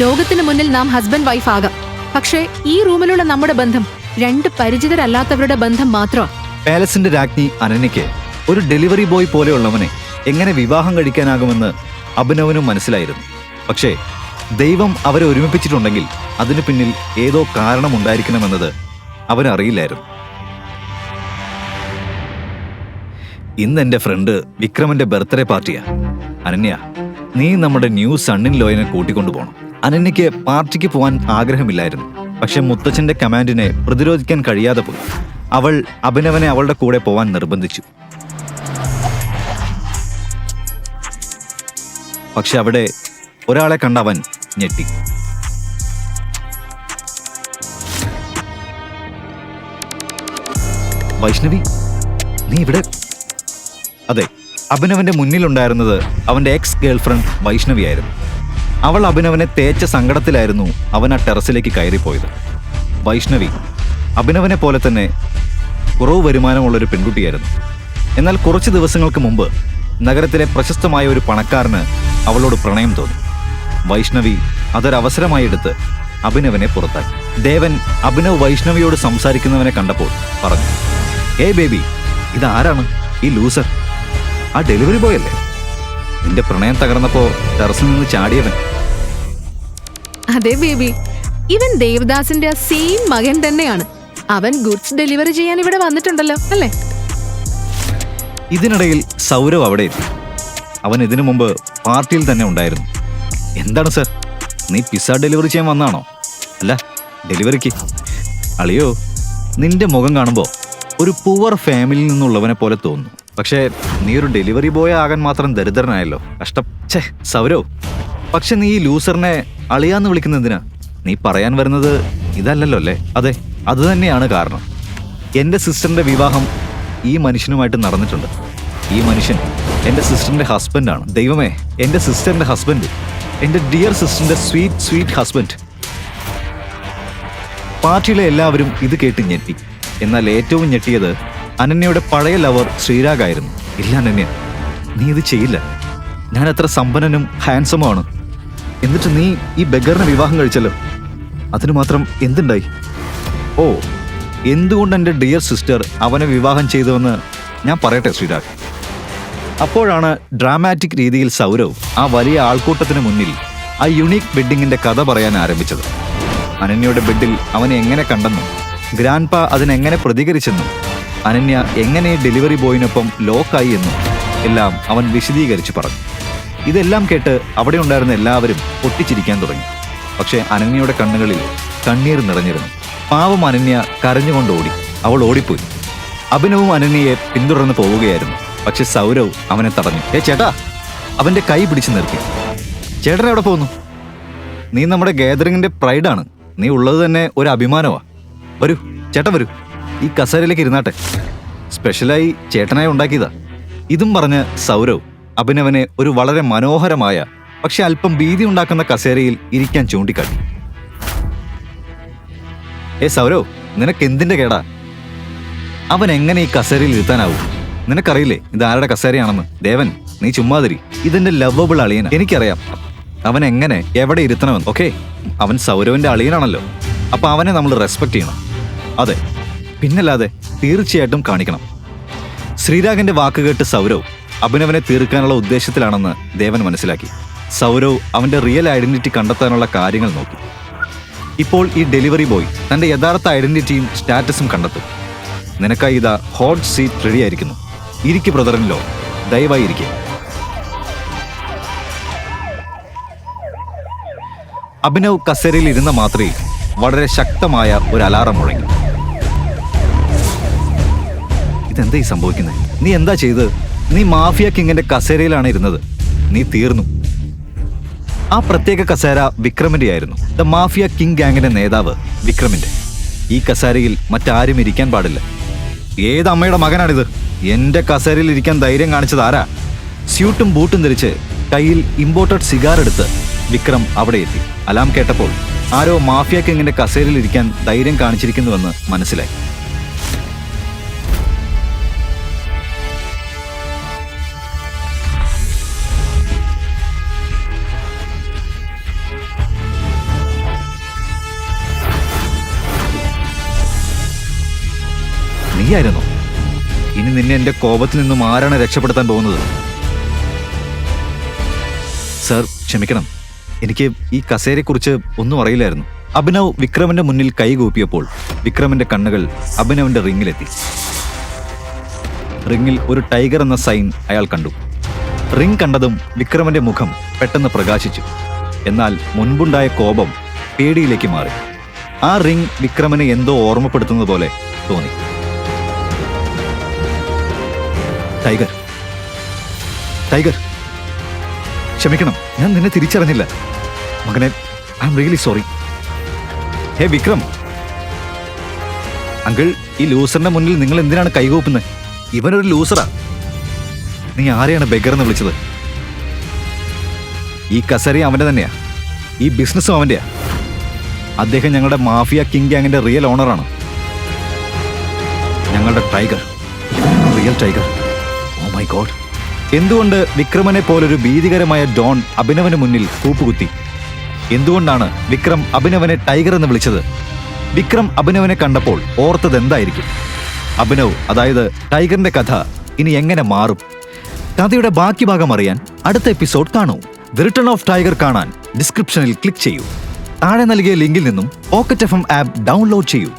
ലോകത്തിന് മുന്നിൽ നാം ഹസ്ബൻഡ് വൈഫ് ആകാം, പക്ഷേ ഈ റൂമിലുള്ള നമ്മുടെ ബന്ധം 2 പരിചിതരല്ലാത്തവരുടെ ബന്ധം മാത്രമാണ്. പാലസിന്റെ രാജ്ഞി അനന്യയ്ക്ക് ഒരു ഡെലിവറി ബോയ് പോലെയുള്ളവനെ എങ്ങനെ വിവാഹം കഴിക്കാനാകുമെന്ന് അഭിനവനും മനസ്സിലായിരുന്നു. പക്ഷേ ദൈവം അവരെ ഒരുമിപ്പിച്ചിട്ടുണ്ടെങ്കിൽ അതിനു പിന്നിൽ ഏതോ കാരണമുണ്ടായിരിക്കണമെന്നത് അവനറിയില്ലായിരുന്നു. ഇന്ന് എന്റെ ഫ്രണ്ട് വിക്രമന്റെ ബർത്ത്ഡേ പാർട്ടിയാ. അനന്യ, നീ നമ്മുടെ ന്യൂ സണ്ണിൻ ലോയനെ കൂട്ടിക്കൊണ്ടുപോകണം. അനന്യയ്ക്ക് പാർട്ടിക്ക് പോകാൻ ആഗ്രഹമില്ലായിരുന്നു. പക്ഷെ മുത്തച്ഛന്റെ കമാൻഡിനെ പ്രതിരോധിക്കാൻ കഴിയാതെ പോയി. അവൾ അഭിനവനെ അവളുടെ കൂടെ പോവാൻ നിർബന്ധിച്ചു. പക്ഷെ അവിടെ ഒരാളെ കണ്ടവൻ ഞെട്ടി. വൈഷ്ണവി, നീ ഇവിടെ? അതെ, അഭിനവന്റെ മുന്നിലുണ്ടായിരുന്നത് അവന്റെ എക്സ് ഗേൾഫ്രണ്ട് വൈഷ്ണവിയായിരുന്നു. അവൾ അഭിനവനെ തേച്ച സങ്കടത്തിലായിരുന്നു അവൻ ആ ടെറസിലേക്ക് കയറിപ്പോയത്. വൈഷ്ണവി അഭിനവനെ പോലെ തന്നെ കുറവ് വരുമാനമുള്ളൊരു പെൺകുട്ടിയായിരുന്നു. എന്നാൽ കുറച്ച് ദിവസങ്ങൾക്ക് മുമ്പ് നഗരത്തിലെ പ്രശസ്തമായ ഒരു പണക്കാരന് അവളോട് പ്രണയം തോന്നി. വൈഷ്ണവി അതൊരവസരമായി എടുത്ത് അഭിനവനെ പുറത്താക്കി. ദേവൻ അഭിനവ് വൈഷ്ണവിയോട് സംസാരിക്കുന്നവനെ കണ്ടപ്പോൾ പറഞ്ഞു, ഏയ് ബേബി, ഇതാരാണ് ഈ ലൂസർ? ആ ഡെലിവറി ബോയ് അല്ലേ? നിന്റെ പ്രണയം തകർന്നപ്പോ ടെറസിൽ നിന്ന് ചാടിയവൻ. അതെ ബേബി, ഇവൻ ദേവദാസിന്റെ സെയിം മകൻ തന്നെയാണ്. അവൻ ഗുഡ്സ് ഡെലിവറി ചെയ്യാൻ ഇവിടെ വന്നിട്ടുണ്ടല്ലോ അല്ലേ? ഇതിനിടയിൽ സൗരവ് അവിടെ എത്തി. അവൻ ഇതിനു മുമ്പ് പാർട്ടിയിൽ തന്നെ ഉണ്ടായിരുന്നു. എന്താണ് സർ, നീ പിസ്സ ഡെലിവറി ചെയ്യാൻ വന്നാണോ? അല്ല, ഡെലിവറിക്ക്. അളിയോ, നിന്റെ മുഖം കാണുമ്പോൾ ഒരു പുവർ ഫാമിലിയിൽ നിന്നുള്ളവനെ പോലെ തോന്നുന്നു. പക്ഷേ നീ ഒരു ഡെലിവറി ബോയ് ആകാൻ മാത്രം ദരിദ്രനായല്ലോ. കഷ്ടം. ഛേ സൗരവ്, പക്ഷെ നീ ഈ ലൂസറിനെ അളിയാന്ന് വിളിക്കുന്നതിനാ? നീ പറയാൻ വരുന്നത് ഇതല്ലല്ലോ അല്ലേ? അതെ, അത് തന്നെയാണ് കാരണം. എൻ്റെ സിസ്റ്ററിന്റെ വിവാഹം ഈ മനുഷ്യനുമായിട്ട് നടന്നിട്ടുണ്ട്. ഈ മനുഷ്യൻ എൻ്റെ സിസ്റ്ററിന്റെ ഹസ്ബൻഡാണ്. ദൈവമേ, എൻ്റെ സിസ്റ്ററിന്റെ ഹസ്ബൻഡ്, എൻ്റെ ഡിയർ സിസ്റ്ററിന്റെ സ്വീറ്റ് സ്വീറ്റ് ഹസ്ബൻഡ്. പാർട്ടിയിലെ എല്ലാവരും ഇത് കേട്ട് ഞെട്ടി. എന്നാൽ ഏറ്റവും ഞെട്ടിയത് അനന്യയുടെ പഴയ ലവർ ശ്രീരാഗായിരുന്നു. ഇല്ല അനന്യ, നീ ഇത് ചെയ്യില്ല. ഞാൻ എത്ര സമ്പന്നനും ഹാൻസമാണ്. എന്നിട്ട് നീ ഈ ബെഗറിനെ വിവാഹം കഴിച്ചല്ലോ. അതിന് മാത്രം എന്തുണ്ടായി? ഓ, എന്തുകൊണ്ട് എൻ്റെ ഡിയർ സിസ്റ്റർ അവനെ വിവാഹം ചെയ്തുവെന്ന് ഞാൻ പറയട്ടെ ശ്രീരാഗ്. അപ്പോഴാണ് ഡ്രാമാറ്റിക് രീതിയിൽ സൗരവ് ആ വലിയ ആൾക്കൂട്ടത്തിന് മുന്നിൽ ആ യുണീക്ക് ബെഡിങ്ങിന്റെ കഥ പറയാൻ ആരംഭിച്ചത്. അനന്യയുടെ ബെഡിൽ അവനെ എങ്ങനെ കണ്ടെന്നും ഗ്രാൻഡ്പ അതിനെങ്ങനെ പ്രതികരിച്ചെന്നും അനന്യ എങ്ങനെ ഡെലിവറി ബോയിനൊപ്പം ലോക്കായി എന്നും എല്ലാം അവൻ വിശദീകരിച്ചു പറഞ്ഞു. ഇതെല്ലാം കേട്ട് അവിടെ ഉണ്ടായിരുന്ന എല്ലാവരും പൊട്ടിച്ചിരിക്കാൻ തുടങ്ങി. പക്ഷേ അനന്യയുടെ കണ്ണുകളിൽ കണ്ണീർ നിറഞ്ഞിരുന്നു. പാവം അനന്യ കരഞ്ഞുകൊണ്ട് ഓടി. അവൾ ഓടിപ്പോയി. അഭിനവും അനന്യയെ പിന്തുടർന്ന് പോവുകയായിരുന്നു. പക്ഷെ സൗരവ് അവനെ തടഞ്ഞു. ചേട്ടാ, അവന്റെ കൈ പിടിച്ചു നിർത്തി. ചേട്ടൻ എവിടെ പോകുന്നു? നീ നമ്മുടെ ഗാദറിങ്ങിന്റെ പ്രൈഡാണ്. നീ ഉള്ളത് തന്നെ ഒരു അഭിമാനമാ. വരൂ ചേട്ടൻ, വരൂ, ഈ കസേരയിലേക്ക് ഇരുന്നാട്ടെ. സ്പെഷ്യലായി ചേട്ടനായി ഉണ്ടാക്കിയതാ. ഇതും പറഞ്ഞ് സൗരവ് അഭിനവനെ ഒരു വളരെ മനോഹരമായ പക്ഷെ അല്പം ഭീതി ഉണ്ടാക്കുന്ന കസേരയിൽ ഇരിക്കാൻ ചൂണ്ടിക്കാട്ടി. സൗരവ്, നിനക്ക് എന്തിന്റെ കേടാ? അവൻ എങ്ങനെ ഈ കസേരയിൽ ഇരുത്താനാവും? നിനക്കറിയില്ലേ ഇത് ആരുടെ കസേരയാണെന്ന്? ദേവൻ, നീ ചുമ്മാതിരി. ഇതെന്റെ ലവബിൾ അളിയൻ. എനിക്കറിയാം അവൻ എങ്ങനെ എവിടെ ഇരുത്തണമെന്ന്. ഓക്കെ, അവൻ സൗരവിന്റെ അളിയനാണല്ലോ. അപ്പൊ അവനെ നമ്മൾ റെസ്പെക്ട് ചെയ്യണം. അതെ, പിന്നല്ലാതെ തീർച്ചയായിട്ടും കാണിക്കണം. ശ്രീരാഗിന്റെ വാക്ക് കേട്ട് സൗരവ് അഭിനവനെ തീർക്കാനുള്ള ഉദ്ദേശത്തിലാണെന്ന് ദേവൻ മനസ്സിലാക്കി. സൗരവ് അവന്റെ റിയൽ ഐഡന്റിറ്റി കണ്ടെത്താനുള്ള കാര്യങ്ങൾ നോക്കി. ഇപ്പോൾ ഈ ഡെലിവറി ബോയ് തന്റെ യഥാർത്ഥ ഐഡന്റിറ്റിയും സ്റ്റാറ്റസും കണ്ടെത്തും. നിനക്കായി ഇതാ ഹോട്ട് സീറ്റ് റെഡി ആയിരിക്കുന്നു. ഇരിക്ക് ബ്രദറിനിലോ, ദയവായി ഇരിക്കെ. അഭിനവ് കസേരയിൽ ഇരുന്ന മാത്രയിൽ വളരെ ശക്തമായ ഒരു അലാറം മുഴങ്ങി. ഇതെന്താ ഈ സംഭവിക്കുന്നത്? നീ എന്താ ചെയ്തത്? നീ മാഫിയ കിങ്ങിന്റെ കസേരയിലാണ് ഇരുന്നത്. നീ തീർന്നു. ആ പ്രത്യേക കസേര വിക്രമിന്റെ ആയിരുന്നു. ദ മാഫിയ കിങ് ഗാങ്ങിന്റെ നേതാവ് വിക്രമിന്റെ. ഈ കസേരയിൽ മറ്റാരും ഇരിക്കാൻ പാടില്ല. ഏത് അമ്മയുടെ മകനാണിത്? എന്റെ കസേരയിൽ ഇരിക്കാൻ ധൈര്യം കാണിച്ചത് ആരാ? സ്യൂട്ടും ബൂട്ടും ധരിച്ച് കയ്യിൽ ഇമ്പോർട്ടഡ് സിഗാർ എടുത്ത് വിക്രം അവിടെ എത്തി. അലാം കേട്ടപ്പോൾ ആരോ മാഫിയ കിങ്ങിന്റെ കസേരയിൽ ഇരിക്കാൻ ധൈര്യം കാണിച്ചിരിക്കുന്നുവെന്ന് മനസ്സിലായി. നീയായിരുന്നോ? ഇനി നിന്നെ എന്റെ കോപത്തിൽ നിന്നും ആരാണ് രക്ഷപ്പെടുത്താൻ പോകുന്നത്? സർ, ക്ഷമിക്കണം. എനിക്ക് ഈ കസേരയെക്കുറിച്ച് ഒന്നും അറിയില്ലായിരുന്നു. അഭിനവ് വിക്രമിന്റെ മുന്നിൽ കൈകൂപ്പിയപ്പോൾ വിക്രമിന്റെ കണ്ണുകൾ അഭിനവിന്റെ റിങ്ങിലെത്തി. റിങ്ങിൽ ഒരു ടൈഗർ എന്ന സൈൻ അയാൾ കണ്ടു. റിങ് കണ്ടതും വിക്രമിന്റെ മുഖം പെട്ടെന്ന് പ്രകാശിച്ചു. എന്നാൽ മുൻപുണ്ടായ കോപം പേടിയിലേക്ക് മാറി. ആ റിങ് വിക്രമിനെ എന്തോ ഓർമ്മപ്പെടുത്തുന്നത് പോലെ തോന്നി. ടൈഗർ, ടൈഗർ, ക്ഷമിക്കണം, ഞാൻ നിന്നെ തിരിച്ചറിഞ്ഞില്ല മകനെ. I am really sorry. Hey Vikram uncle, ഈ ലൂസറിന്റെ മുന്നിൽ നിങ്ങൾ എന്തിനാണ് കൈകൂപ്പുന്നത്? ഇവനൊരു ലൂസറാ. നീ ആരെയാണ് ബെഗർ എന്ന് വിളിച്ചത്? ഈ കസേരയും അവന്റെ തന്നെയാ, ഈ ബിസിനസ്സും അവന്റെയാ. അദ്ദേഹം ഞങ്ങളുടെ മാഫിയ കിങ് ഗാങ്ങിന്റെ റിയൽ ഓണറാണ്. ഞങ്ങളുടെ tiger, real tiger. Oh my god. എന്തുകൊണ്ട് വിക്രമനെ പോലൊരു ഭീതികരമായ ഡോൺ അഭിനവന് മുന്നിൽ കൂപ്പുകുത്തി? എന്തുകൊണ്ടാണ് വിക്രം അഭിനവനെ ടൈഗർ എന്ന് വിളിച്ചത്? വിക്രം അഭിനവനെ കണ്ടപ്പോൾ ഓർത്തത് എന്തായിരിക്കും? അഭിനവ്, അതായത് ടൈഗറിന്റെ കഥ ഇനി എങ്ങനെ മാറും? കഥയുടെ ബാക്കി ഭാഗം അറിയാൻ അടുത്ത എപ്പിസോഡ് കാണൂ. ദി റിട്ടേൺ ഓഫ് ടൈഗർ കാണാൻ ഡിസ്ക്രിപ്ഷനിൽ ക്ലിക്ക് ചെയ്യൂ. താഴെ നൽകിയ ലിങ്കിൽ നിന്നും പോക്കറ്റ് FM ആപ്പ് ഡൗൺലോഡ് ചെയ്യൂ.